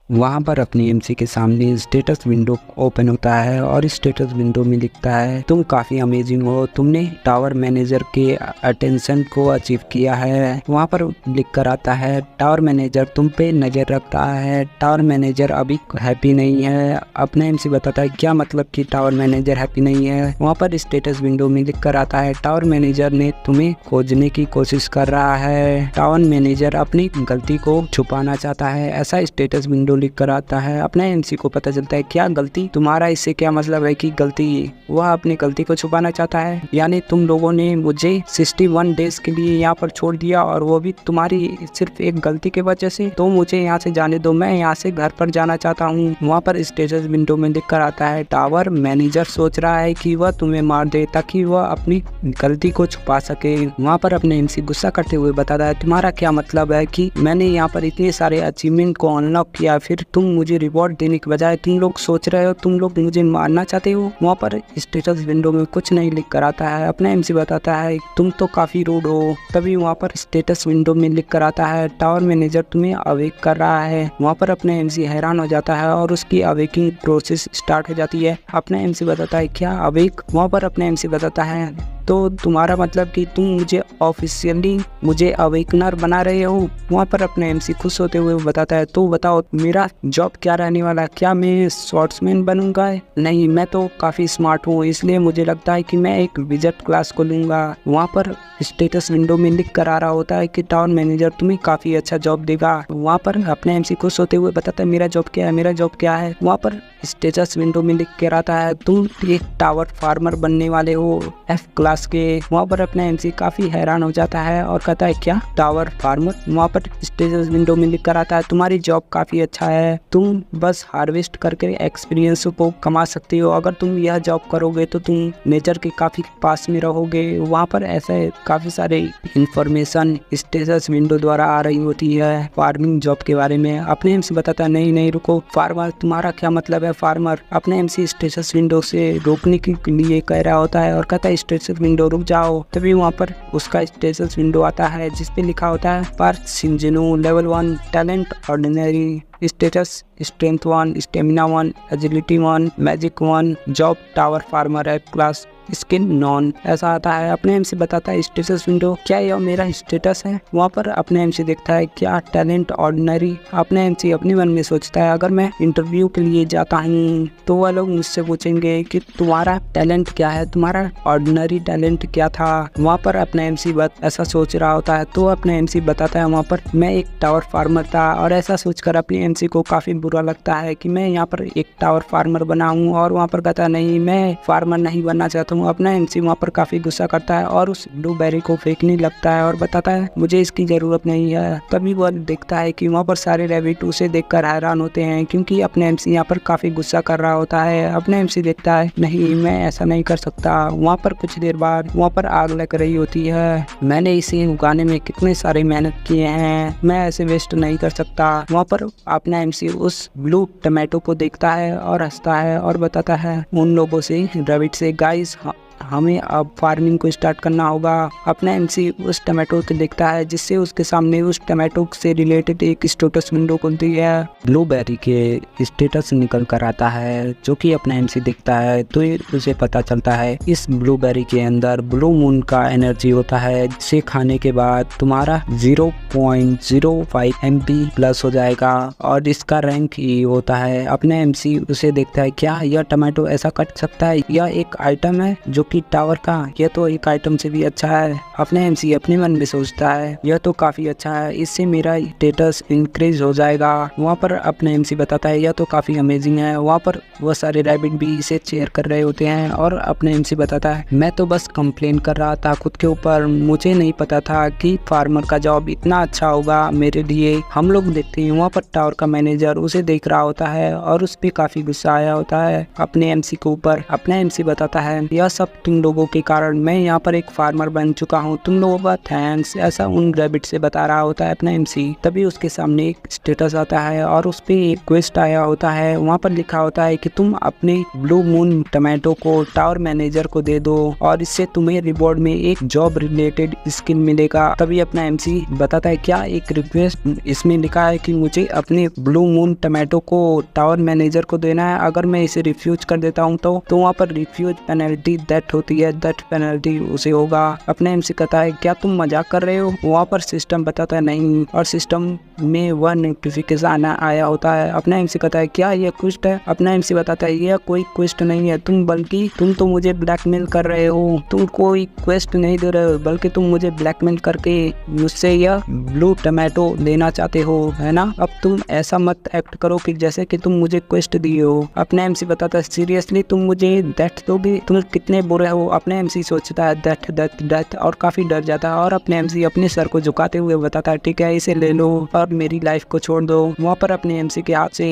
वहाँ पर अपनी एमसी के सामने स्टेटस विंडो ओपन होता है और स्टेटस विंडो में लिखता है तुम काफ़ी अमेजिंग हो, तुमने टावर मैनेजर के अटेंशन को अचीव किया है। वहाँ पर लिख कर आता है टावर मैनेजर तुम पे नज़र रख रहा है, टावर मैनेजर अभी हैप्पी नहीं है। अपना एमसी बताता है क्या मतलब कि टावर मैनेजर हैप्पी नहीं है। वहाँ पर स्टेटस विंडो में लिख कर आता है टावर मैनेजर ने तुम्हें खोजने की कोशिश कर रहा है, टावर मैनेजर अपनी गलती को छुपाना चाहता है, ऐसा स्टेटस विंडो लिख कर आता है। अपने एमसी को पता चलता है क्या गलती, तुम्हारा इससे क्या मतलब है कि गलती, वह अपनी गलती को छुपाना चाहता है। यानी तुम लोगों ने मुझे 61 डेज के लिए यहाँ पर छोड़ दिया और वो भी तुम्हारी सिर्फ एक गलती के वजह से, तो मुझे यहाँ से जाने दो, मैं यहाँ से घर पर जाना चाहता हूँ। वहाँ पर स्टेटस विंडो में लिख कर आता है टावर मैनेजर सोच रहा है कि वह तुम्हें मार दे ताकि वह अपनी गलती को छुपा सके। वहाँ पर अपने एमसी गुस्सा करते हुए बताता है तुम्हारा क्या मतलब है कि मैंने यहाँ पर इतने सारे अचीवमेंट को अनलॉक किया, फिर तुम मुझे रिवॉर्ड देने के बजाय तुम लोग सोच रहे हो तुम लोग मुझे मारना चाहते हो। वहाँ पर स्टेटस विंडो में कुछ नहीं लिख कर आता है। अपना एमसी बताता है तुम तो काफी रूड हो। तभी वहाँ पर स्टेटस विंडो में लिख कर आता है टावर मैनेजर तुम्हें अवेक कर रहा है। वहाँ पर अपने एमसी हैरान हो जाता है और उसकी अवेकिंग प्रोसेस स्टार्ट हो जाती है। अपना एमसी बताता है क्या अवेक। वहाँ पर अपने एमसी बताता है तो तुम्हारा मतलब कि तुम मुझे ऑफिशियली मुझे अवेकनर बना रहे हो। वहाँ पर अपने एमसी खुश होते हुए बताता है तो बताओ मेरा जॉब क्या रहने वाला, क्या मैं शॉर्ट्समैन बनूंगा? नहीं, मैं तो काफ़ी स्मार्ट हूँ, इसलिए मुझे लगता है कि मैं एक विजिट क्लास को लूँगा। वहाँ पर स्टेटस विंडो में लिख कर आ रहा होता है कि टावर मैनेजर तुम्हें काफ़ी अच्छा जॉब देगा। वहाँ पर अपने एमसी खुश होते हुए बताता है मेरा जॉब क्या है, मेरा जॉब क्या है। वहाँ पर स्टेटस विंडो में लिख कर आता है तुम एक टावर फार्मर बनने वाले हो F क्लास के। वहाँ पर अपना एमसी काफ़ी हैरान हो जाता है और कहता है क्या टावर फार्मर। वहाँ पर स्टेटस विंडो में लिख कर आता है तुम्हारी जॉब काफ़ी अच्छा है, तुम बस हार्वेस्ट करके एक्सपीरियंस को कमा सकते हो, अगर तुम यह जॉब करोगे तो तुम नेचर के काफ़ी पास में रहोगे। वहाँ पर ऐसे काफ़ी सारे इंफॉर्मेशन स्टेटस विंडो द्वारा आ रही होती है फार्मिंग जॉब के बारे में। अपने एमसी बताता है नहीं रुको, फार्मर तुम्हारा क्या मतलब है फार्मर। अपने एमसी स्टेटस विंडो से रोकने के लिए कह रहा होता है और कहता है स्टेटस विंडो रुक जाओ। तभी वहाँ पर उसका स्टेटस विंडो आता है जिसपे लिखा होता है पार्थ सिंजनू level 1 talent ordinary status strength 1 stamina 1 agility 1 magic 1 job tower farmer है क्लास स्किन नॉन, ऐसा आता है। अपने एमसी बताता है स्टेटस विंडो क्या यह मेरा स्टेटस है। वहाँ पर अपने एमसी देखता है क्या टैलेंट ऑर्डिनरी। अपने एमसी अपने मन में सोचता है अगर मैं इंटरव्यू के लिए जाता हूँ तो वह लोग मुझसे पूछेंगे कि तुम्हारा टैलेंट क्या है, तुम्हारा ऑर्डिनरी टैलेंट क्या था। वहाँ पर अपने एमसी ऐसा सोच रहा होता है तो अपने एमसी बताता है वहाँ पर मैं एक टावर फार्मर था, और ऐसा सोचकर अपने एमसी को काफी बुरा लगता है कि मैं यहाँ पर एक टावर फार्मर बना हूँ। और वहाँ पर कहता नहीं मैं फार्मर नहीं बनना चाहता हूँ। अपना एमसी वहाँ पर काफी गुस्सा करता है और उस ब्लूबेरी को फेंकने लगता है और बताता है मुझे इसकी जरूरत नहीं है। तभी वह देखता है कि वहाँ पर सारे रैबिट उसे देखकर हैरान होते हैं क्योंकि अपने एमसी यहाँ पर काफी गुस्सा कर रहा होता है। अपने एमसी देखता है नहीं मैं ऐसा नहीं कर सकता। वहाँ पर कुछ देर बाद वहाँ पर आग लग रही होती है। मैंने इसे उगाने में कितने सारे मेहनत किए हैं, मैं ऐसे वेस्ट नहीं कर सकता। वहाँ पर अपना एमसी उस ब्लू टमाटो को देखता है और हंसता है और बताता है उन लोगों से रैबिट से गाइस हमें अब फार्मिंग को स्टार्ट करना होगा। अपना एमसी उस टमाटो को देखता है जिससे उसके सामने उस टमाटो से रिलेटेड एक स्टेटस विंडो खुलती है। ब्लूबेरी के स्टेटस निकल कर आता है जो कि अपना एमसी देखता है तो उसे पता चलता है इस ब्लूबेरी के अंदर ब्लू मून का एनर्जी होता है जिसे खाने के बाद तुम्हारा 0.05 MP प्लस हो जाएगा और इसका रैंक ही होता है। अपने एमसी उसे देखता है क्या यह टमाटो ऐसा कट सकता है, यह एक आइटम है जो कि टावर का, यह तो एक आइटम से भी अच्छा है। अपने एमसी अपने मन में सोचता है यह तो काफी अच्छा है, इससे मेरा स्टेटस इंक्रीज हो जाएगा। वहाँ पर अपने एमसी बताता है यह तो काफी अमेजिंग है। वहाँ पर वह सारे रैबिट भी इसे चेयर कर रहे होते हैं और अपने एमसी बताता है मैं तो बस कंप्लेन कर रहा था खुद के ऊपर, मुझे नहीं पता था कि फार्मर का जॉब इतना अच्छा होगा मेरे लिए। हम लोग देखते हैं वहाँ पर टावर का मैनेजर उसे देख रहा होता है और उस पर काफी गुस्सा आया होता है अपने एमसी के ऊपर। अपना एमसी बताता है यह सब तुम लोगों के कारण मैं यहाँ पर एक फार्मर बन चुका हूँ, तुम लोगों का थैंक्स, ऐसा उन रैबिट से बता रहा होता है अपना एमसी। तभी उसके सामने एक स्टेटस आता है और उस पे एक क्वेस्ट आया होता है। वहाँ पर लिखा होता है कि तुम अपने ब्लू मून टमाटो को टावर मैनेजर को दे दो और इससे तुम्हें रिवॉर्ड में एक जॉब रिलेटेड स्किल मिलेगा। तभी अपना एमसी बताता है क्या एक रिक्वेस्ट, इसमें लिखा है कि मुझे अपने ब्लू मून टमाटो को टावर मैनेजर को देना है, अगर मैं इसे रिफ्यूज कर देता हूँ तो वहाँ पर रिफ्यूज पेनल्टी दैट होती है, दैट पेनल्टी उसे होगा। अपना एमसी कहता है क्या तुम मजाक कर रहे हो? वहाँ पर सिस्टम बताता है नहीं, और सिस्टम में वह नोटिफिकेशन आया होता है। अपना एमसी कहता है क्या यह क्वेस्ट है? अपना एमसी बताता है यह कोई क्वेस्ट नहीं है, बल्कि तुम तो मुझे ब्लैकमेल कर रहे हो, तुम कोई क्वेस्ट नहीं दे रहे हो बल्कि तुम मुझे ब्लैकमेल करके मुझसे यह ब्लू टमाटो लेना चाहते हो, है ना? अब तुम ऐसा मत एक्ट करो कि जैसे कि तुम मुझे क्वेस्ट दिए हो। अपना एमसी बताता है सीरियसली तुम मुझे दैट दोगे? तुम कितने बुरे हो। अपने एमसी सोचता है दैट दैट दैट और काफी डर जाता है, और अपने एमसी अपने सर को झुकाते हुए बताता है ठीक है इसे ले लो और मेरी लाइफ को छोड़ दो। वहाँ पर अपने एमसी के हाथ से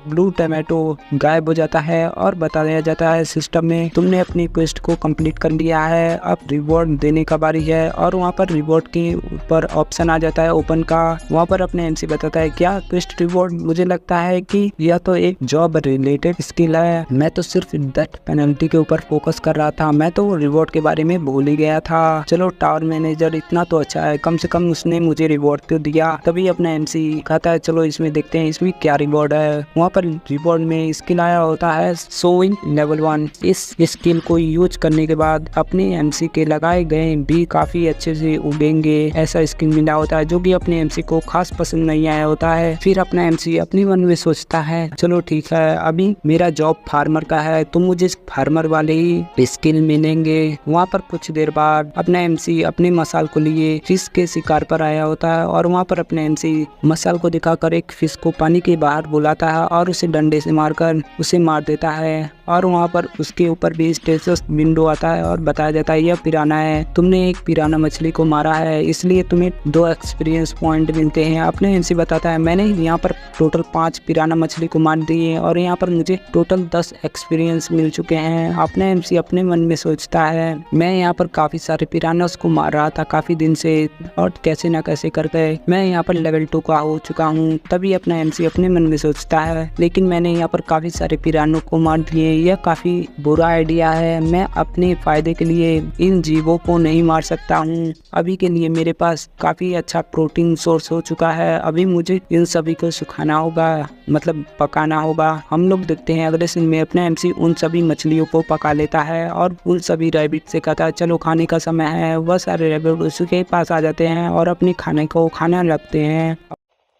ब्लू टमाटो गायब हो जाता है और बता दिया जाता है सिस्टम में तुमने अपनी क्वेस्ट को कंप्लीट कर लिया है, अब रिवॉर्ड देने का बारी है। और वहाँ पर रिवॉर्ड के ऊपर ऑप्शन आ जाता है ओपन का। वहाँ पर अपने एमसी बताता है क्या क्वेस्ट रिवॉर्ड? मुझे लगता है कि यह तो एक जॉब रिलेटेड स्किल है, मैं तो सिर्फ दैट पेनल्टी के ऊपर फोकस कर रहा था, मैं तो रिवॉर्ड के बारे में भूल ही गया था। चलो टावर मैनेजर इतना तो अच्छा है, कम से कम उसने मुझे रिवॉर्ड तो दिया। तभी अपना एमसी कहता है चलो इसमें देखते हैं इसमें क्या रिवॉर्ड है। वहाँ पर रिवॉर्ड में स्किल आया होता है सोइंग लेवल 1। इस स्किल को यूज करने के बाद अपने एमसी के लगाए गए भी काफी अच्छे से उगेंगे, ऐसा स्किल मिला होता है जो कि अपने एमसी को खास पसंद नहीं आया होता है। फिर अपना एमसी अपनी मन में सोचता है चलो ठीक है अभी मेरा जॉब फार्मर का है तो मुझे फार्मर वाले ही स्किल मिलेंगे। वहाँ पर कुछ देर बाद अपना एमसी अपने मसाल को लिए फिश के शिकार पर आया होता है, और वहाँ पर अपने एमसी मसाल को दिखाकर एक फिश को पानी के बाहर बुलाता है और उसे डंडे से मारकर उसे मार देता है। और वहाँ पर उसके ऊपर भी स्टेटस विंडो आता है और बताया जाता है यह पिराना है, तुमने एक पिराना मछली को मारा है इसलिए तुम्हें 2 एक्सपीरियंस पॉइंट मिलते हैं। अपने एमसी बताता है मैंने यहाँ पर टोटल 5 पिराना मछली को मार दिए और यहाँ पर मुझे टोटल 10 एक्सपीरियंस मिल चुके हैं। अपने एमसी अपने मन में सोचता है मैं यहाँ पर काफी सारे पिरानास को मार रहा था काफी दिन से, और कैसे ना कैसे करके मैं यहाँ पर लेवल 2 का हो चुका हूँ। तभी अपना एमसी अपने मन में सोचता है लेकिन मैंने यहाँ पर काफी सारे पिरानों को मार दिए, यह काफी बुरा आइडिया है, मैं अपने फायदे के लिए इन जीवों को नहीं मार सकता हूँ। अभी के लिए मेरे पास काफी अच्छा प्रोटीन सोर्स हो चुका है, अभी मुझे इन सभी को सुखाना होगा, मतलब पकाना होगा। हम लोग देखते हैं अगले सीन में अपना एमसी उन सभी मछलियों को पका लेता है और उन सभी रैबिट से कहता है चलो खाने का समय है। वह सारे रैबिट उसके पास आ जाते हैं और अपने खाने को खाना लगते हैं।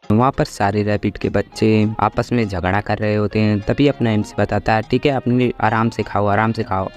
वहाँ पर सारे रैबिट के बच्चे आपस में झगड़ा कर रहे होते हैं। तभी अपना एमसी बताता है ठीक है अपने आराम से खाओ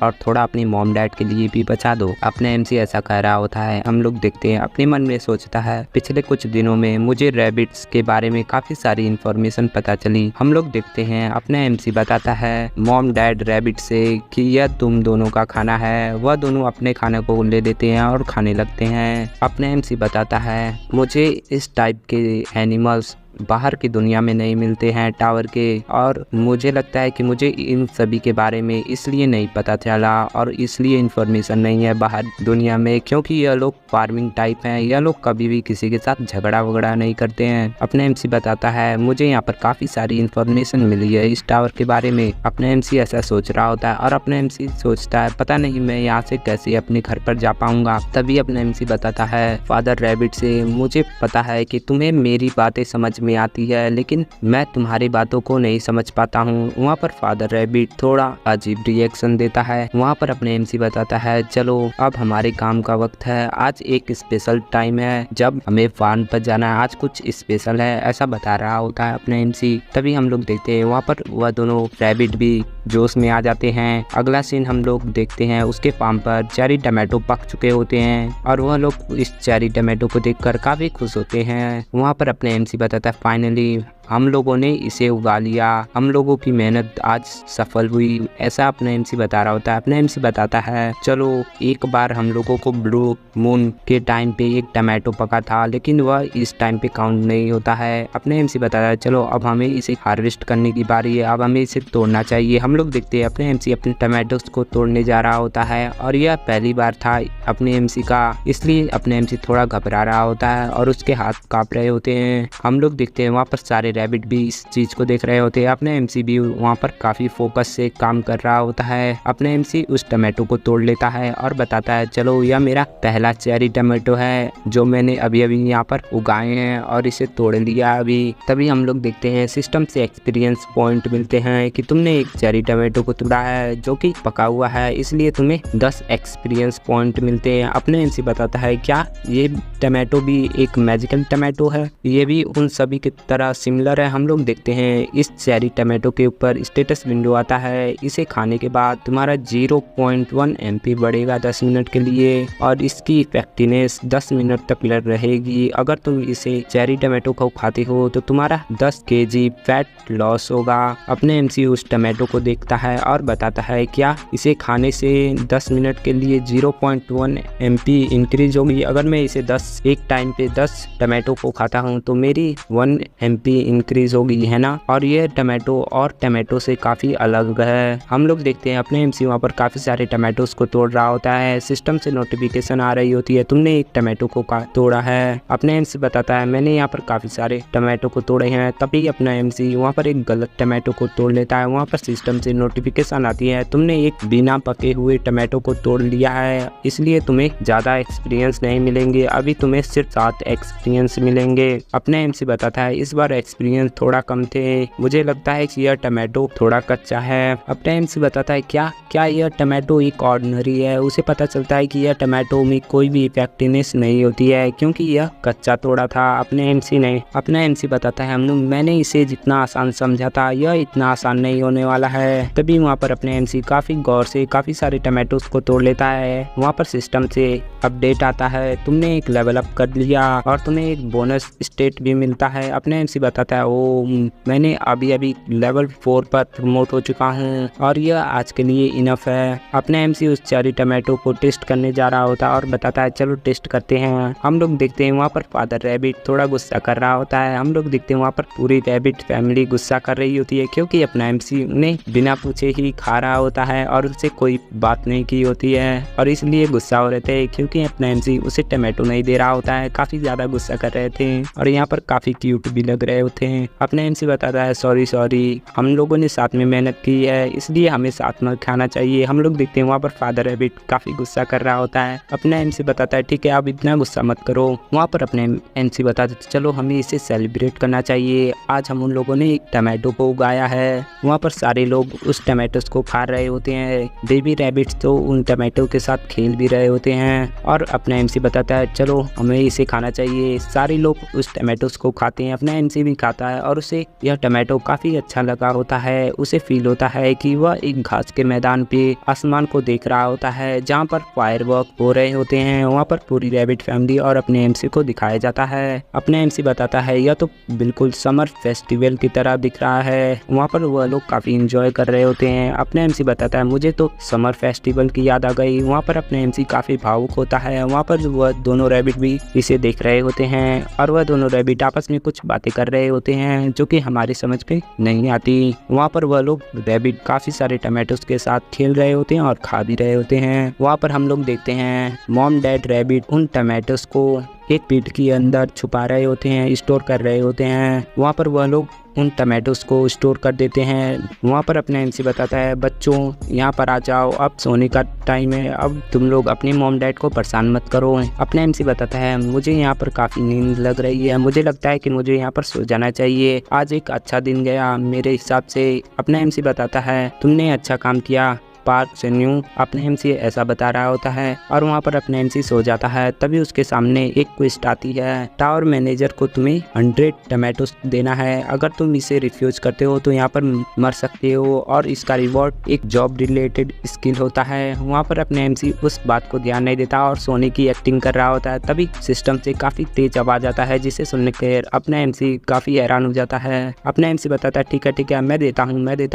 और थोड़ा अपनी मॉम डैड के लिए भी बचा दो। अपना एमसी ऐसा कह रहा होता है। हम लोग देखते हैं अपने मन में सोचता है पिछले कुछ दिनों में मुझे रैबिट्स के बारे में काफी सारी इन्फॉर्मेशन पता चली। हम लोग देखते हैं अपना एमसी बताता है मॉम डैड रैबिट से कि यह तुम दोनों का खाना है। वह दोनों अपने खाने को ले लेते हैं और खाने लगते हैं। अपना एमसी बताता है मुझे इस टाइप के एनिमल्स बाहर की दुनिया में नहीं मिलते हैं टावर के, और मुझे लगता है कि मुझे इन सभी के बारे में इसलिए नहीं पता चला और इसलिए इन्फॉर्मेशन नहीं है बाहर दुनिया में क्योंकि यह लोग फार्मिंग टाइप हैं, यह लोग कभी भी किसी के साथ झगड़ा वगड़ा नहीं करते हैं। अपने एमसी बताता है मुझे यहाँ पर काफ़ी सारी इन्फॉर्मेशन मिली है इस टावर के बारे में। अपने एमसी ऐसा सोच रहा होता है और अपने एमसी सोचता है पता नहीं मैं यहाँ से कैसे अपने घर पर जा पाऊंगा। तभी अपने एमसी बताता है फादर रैबिट से मुझे पता है कि तुम्हें मेरी बातें समझ में आती है लेकिन मैं तुम्हारी बातों को नहीं समझ पाता हूँ। वहाँ पर फादर रैबिट थोड़ा अजीब रिएक्शन देता है। वहाँ पर अपने एमसी बताता है चलो अब हमारे काम का वक्त है, आज एक स्पेशल टाइम है जब हमें फार्म पर जाना है, आज कुछ स्पेशल है, ऐसा बता रहा होता है अपने एमसी। तभी हम लोग देखते हैं वहाँ पर वह दोनों रैबिट भी जोश में आ जाते हैं। अगला सीन हम लोग देखते हैं उसके फार्म पर चेरी टमाटो पक चुके होते हैं और वह लोग इस चेरी टमाटो को देखकर काफी खुश होते हैं। वहाँ पर अपने एमसी बताता है फाइनली हम लोगों ने इसे उगा लिया, हम लोगों की मेहनत आज सफल हुई, ऐसा अपना एमसी बता रहा होता है। अपना एमसी बताता है चलो एक बार हम लोगों को ब्लू मून के टाइम पे एक टमाटो पका था, लेकिन वह इस टाइम पे काउंट नहीं होता है। अपने एमसी बताता है चलो अब हमें इसे हार्वेस्ट करने की बारी है, अब हमें इसे तोड़ना चाहिए। हम लोग देखते हैं अपने एमसी अपने टमाटोस को तोड़ने जा रहा होता है और यह पहली बार था अपने एमसी का, इसलिए अपने एमसी थोड़ा घबरा रहा होता है और उसके हाथ कांप रहे होते हैं। हम लोग देखते हैं वहाँ पर सारे रैबिट भी इस चीज को देख रहे होते हैं। अपने एमसी भी वहाँ पर काफी फोकस से काम कर रहा होता है। अपने एमसी उस टमाटो को तोड़ लेता है और बताता है चलो यह मेरा पहला चेरी टमाटो है जो मैंने अभी अभी यहाँ पर उगाए हैं और इसे तोड़ लिया अभी। तभी हम लोग देखते हैं सिस्टम से एक्सपीरियंस पॉइंट मिलते हैं कि तुमने एक चेरी टमाटो को तोड़ा है जो कि पका हुआ है, इसलिए तुम्हें 10 एक्सपीरियंस पॉइंट मिलते हैं। अपने एमसी बताता है क्या ये टमाटो भी एक मैजिकल टमाटो है, ये भी उन सभी की तरह सिमिलर है। हम लोग देखते हैं इस चेरी टमाटो के ऊपर स्टेटस विंडो आता है, इसे खाने के बाद तुम्हारा 0.1 MP बढ़ेगा 10 मिनट के लिए और इसकी इफेक्टिवनेस 10 मिनट तक रहेगी। अगर तुम इसे चेरी टमाटो को खाते हो तो तुम्हारा 10 kg फैट लॉस होगा। अपने एमसी उस टमाटो को देखता है और बताता है क्या इसे खाने से 10 मिनट के लिए 0.1 MP इंक्रीज होगी। अगर मैं इसे एक टाइम पे 10 टमाटो को खाता हूँ तो मेरी 1 MP इंक्रीज होगी, है ना। और ये टमाटो और टमाटो से काफी अलग है। हम लोग देखते हैं अपने एमसी वहाँ पर काफी सारे टमाटोस को तोड़ रहा होता है। सिस्टम से नोटिफिकेशन आ रही होती है तुमने एक टमाटो को तोड़ा है। अपने एमसी बताता है मैंने यहाँ पर काफी सारे टमाटो को तोड़े हैं। तभी अपना एमसी वहाँ पर एक गलत टमाटो को तोड़ लेता है। वहाँ पर सिस्टम से नोटिफिकेशन आती है तुमने एक बिना पके हुए टमाटो को तोड़ लिया है, इसलिए तुम्हें ज्यादा एक्सपीरियंस नहीं मिलेंगे, अभी तुम्हें सिर्फ 7 एक्सपीरियंस मिलेंगे। अपने एमसी बताता है इस बार एक्सपीरियंस थोड़ा कम थे, मुझे लगता है कि यह टमाटो थोड़ा कच्चा है। अपना एमसी बताता है क्या यह टमाटो एक ऑर्डिनरी है। उसे पता चलता है कि यह टमाटो में कोई भी इफेक्टिवनेस नहीं होती है क्योंकि यह कच्चा तोड़ा था। अपने एमसी बताता है मैंने इसे जितना आसान समझा था यह इतना आसान नहीं होने वाला है। तभी वहाँ पर अपने एमसी काफी गौर से काफी सारे टमाटोस को तोड़ लेता है। वहाँ पर सिस्टम से अपडेट आता है तुमने एक लेवल अप कर लिया और तुम्हें एक बोनस स्टेट भी मिलता है। अपने एमसी बताता है ओ मैंने अभी लेवल 4 पर प्रमोट हो चुका हूँ और यह आज के लिए इनफ है। अपने एमसी उस चेरी टमाटो को टेस्ट करने जा रहा होता है और बताता है चलो टेस्ट करते हैं। हम लोग देखते हैं वहाँ पर फादर रैबिट थोड़ा गुस्सा कर रहा होता है। हम लोग देखते हैं वहाँ पर पूरी रैबिट फैमिली गुस्सा कर रही होती है क्योंकि अपना एमसी उन्हें बिना पूछे ही खा रहा होता है और उससे कोई बात नहीं की होती है और इसलिए गुस्सा हो रहे थे क्योंकि अपना एमसी उसे टमाटो नहीं दे रहा होता है। काफी ज्यादा गुस्सा कर रहे थे और यहाँ पर काफी क्यूट भी लग रहे होते हैं। अपना एमसी बताता है सॉरी हम लोगों ने साथ में मेहनत की है इसलिए हमें साथ में खाना चाहिए। हम लोग देखते हैं वहाँ पर फादर रैबिट काफी गुस्सा कर रहा होता है। अपना एमसी बताता है ठीक है आप इतना गुस्सा मत करो। वहाँ पर अपने एमसी बताते चलो हमें इसे सेलिब्रेट करना चाहिए, आज हम उन लोगों ने एक टमाटो को उगाया है। वहाँ पर सारे लोग उस टमाटोस को खा रहे होते हैं। बेबी रैबिट्स तो उन टमाटो के साथ खेल भी रहे होते हैं और अपना एमसी बताता है चलो हमें इसे खाना चाहिए। सारे लोग उस टमाटोस को खाते हैं, अपना एमसी भी खाता है और उसे यह टमाटो काफी अच्छा लगा होता है। उसे फील होता है कि वह एक घास के मैदान पे आसमान को देख रहा होता है जहाँ पर फायरवर्क हो रहे होते हैं। वहाँ पर पूरी रैबिट फैमिली और अपने एमसी को दिखाया जाता है। अपने एमसी बताता है यह तो बिल्कुल समर फेस्टिवल की तरह दिख रहा है। वहाँ पर वह लोग काफी इंजॉय कर रहे होते हैं। अपने एमसी बताता है मुझे तो समर फेस्टिवल की याद आ गई। वहाँ पर अपने एमसी काफी भावुक होता है। वहाँ पर वह दोनों रैबिट भी इसे देख रहे होते हैं और वह दोनों रैबिट आपस में कुछ बातें कर रहे होते हैं जो कि हमारी समझ पे नहीं आती। वहाँ पर वह लोग रैबिट काफी सारे टमाटोस के साथ खेल रहे होते हैं और खा भी रहे होते हैं। वहाँ पर हम लोग देखते हैं मॉम डैड रैबिट उन टमाटोस को एक पीठ के अंदर छुपा रहे होते हैं, स्टोर कर रहे होते हैं। वहाँ पर वह लोग उन टमाटोस को स्टोर कर देते हैं। वहाँ पर अपने एमसी बताता है बच्चों यहाँ पर आ जाओ, अब सोने का टाइम है, अब तुम लोग अपने मॉम डैड को परेशान मत करो। अपने एमसी बताता है मुझे यहाँ पर काफ़ी नींद लग रही है, मुझे लगता है कि मुझे यहाँ पर सो जाना चाहिए, आज एक अच्छा दिन गया मेरे हिसाब से। अपना एमसी बताता है तुमने अच्छा काम किया, पार्क से न्यू। अपने एमसी ऐसा बता रहा होता है और वहाँ पर अपने एमसी सो जाता है। तभी उसके सामने एक क्वेस्ट आती है। टावर मैनेजर को तुम्हें 100 टमाटोस देना है, अगर तुम इसे रिफ्यूज करते हो तो यहाँ पर मर सकते हो और इसका रिवॉर्ड एक जॉब रिलेटेड स्किल होता है। वहाँ पर अपने एमसी उस बात को ध्यान नहीं देता और सोने की एक्टिंग कर रहा होता है। तभी सिस्टम से काफी तेज आवाज आता है जिसे सुनने के अपना एमसी काफी हैरान हो जाता है। अपना एमसी बताता है ठीक है मैं देता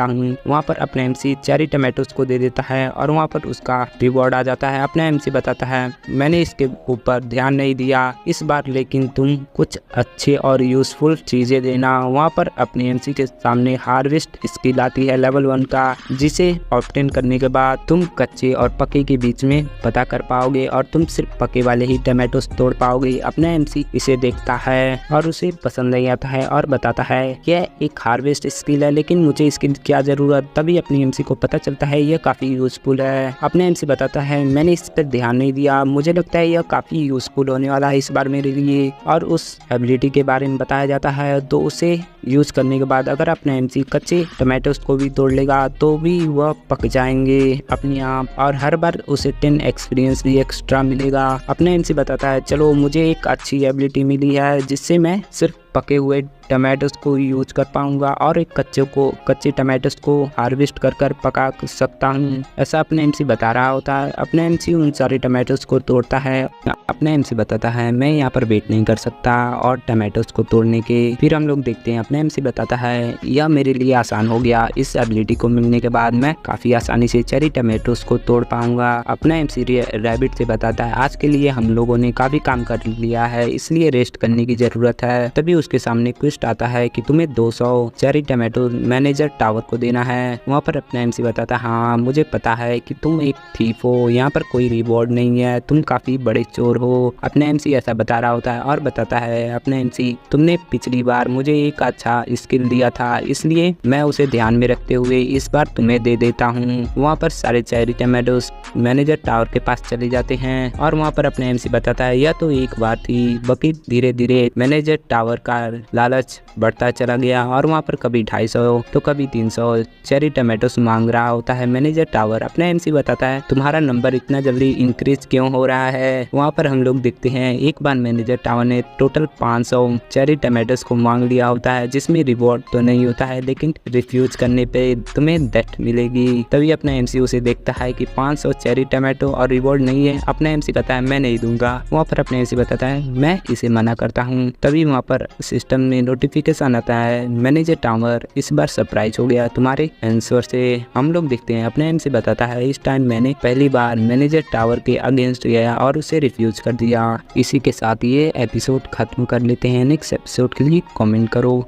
हूँ। वहाँ पर अपना एमसी चेरी टमाटोस को दे देता है और वहाँ पर उसका रिवॉर्ड आ जाता है। अपना एमसी बताता है मैंने इसके ऊपर ध्यान नहीं दिया इस बार, लेकिन तुम कुछ अच्छे और यूजफुल चीजें देना। वहाँ पर अपने एमसी के सामने हार्वेस्ट स्किल आती है लेवल 1 का, जिसे ऑब्टेन करने के बाद तुम कच्चे और पके के बीच में पता कर पाओगे और तुम सिर्फ पके वाले ही टमाटोस तोड़ पाओगे। अपना एमसी इसे देखता है और उसे पसंद नहीं आता है और बताता है यह एक हार्वेस्ट स्किल है, लेकिन मुझे इसकी क्या जरूरत। तभी अपने एमसी को पता चलता है यह काफी यूजफुल है। अपने एमसी बताता है मैंने इस पर ध्यान नहीं दिया, मुझे लगता है यह काफी यूजफुल होने वाला है इस बार मेरे लिए। और उस एबिलिटी के बारे में बताया जाता है, तो उसे यूज करने के बाद अगर अपना एमसी कच्चे टमाटोस को भी तोड़ लेगा तो भी वह पक जाएंगे अपने आप, और हर बार उसे 10 एक्सपीरियंस भी एक्स्ट्रा मिलेगा। अपना एमसी बताता है चलो मुझे एक अच्छी एबिलिटी मिली है जिससे मैं सिर्फ पके हुए टमाटोस को यूज कर पाऊंगा और एक कच्चे टमाटोस को हार्वेस्ट कर पका सकता हूँ, ऐसा अपने एमसी बता रहा होता है। अपने एमसी उन सारे टमाटोस को तोड़ता है। अपने एमसी बताता है मैं यहाँ पर वेट नहीं कर सकता और टमाटोस को तोड़ने के। फिर हम लोग देखते हैं अपने एमसी बताता है यह मेरे लिए आसान हो गया, इस एबिलिटी को मिलने के बाद मैं काफी आसानी से चेरी टमाटोस को तोड़ पाऊंगा। अपना एमसी रैबिट से बताता है आज के लिए हम लोगों ने काफी काम कर लिया है, इसलिए रेस्ट करने की जरूरत है। तभी उसके सामने क्वेस्ट आता है कि तुम्हें 200 चेरी टमाटो मैनेजर टावर को देना है। वहाँ पर अपना एमसी बताता है हाँ मुझे पता है कि तुम एक थीफ हो, यहाँ पर कोई रिवॉर्ड नहीं है, तुम काफी बड़े चोर हो। अपना एमसी ऐसा बता रहा होता है और बताता है अपना एमसी तुमने पिछली बार मुझे एक अच्छा स्किल दिया था, इसलिए मैं उसे ध्यान में रखते हुए इस बार तुम्हें दे देता हूँ। वहाँ पर सारे चेरी टमाटोस मैनेजर टावर के पास चले जाते हैं और वहाँ पर अपना एमसी बताता है यह तो एक बार थी, बाकी धीरे धीरे मैनेजर टावर का लालच बढ़ता चला गया और वहाँ पर कभी 250 तो कभी 300 चेरी टमाटोस मांग रहा होता है मैनेजर टावर। अपना एमसी बताता है तुम्हारा नंबर इतना जल्दी इंक्रीज क्यों हो रहा है। वहाँ पर हम लोग देखते हैं एक बार मैनेजर टावर ने टोटल 500 चेरी टमाटोस को मांग लिया होता है, जिसमें रिवॉर्ड तो नहीं होता है लेकिन रिफ्यूज करने पे तुम्हें दैट मिलेगी। तभी अपना एमसी उसे देखता है कि 500 चेरी टमाटो और रिवॉर्ड नहीं है। अपना एमसी कहता है मैं नहीं दूंगा। वहाँ पर अपना एमसी बताता है मैं इसे मना करता हूँ। तभी वहाँ पर सिस्टम में नोटिफिकेशन आता है मैनेजर टावर इस बार सरप्राइज हो गया तुम्हारे आंसर से। हम लोग देखते हैं अपना एमसी बताता है इस टाइम मैंने पहली बार मैनेजर टावर के अगेंस्ट गया और उसे रिफ्यूज कर दिया। इसी के साथ ये एपिसोड खत्म कर लेते हैं। नेक्स्ट एपिसोड के लिए कमेंट करो।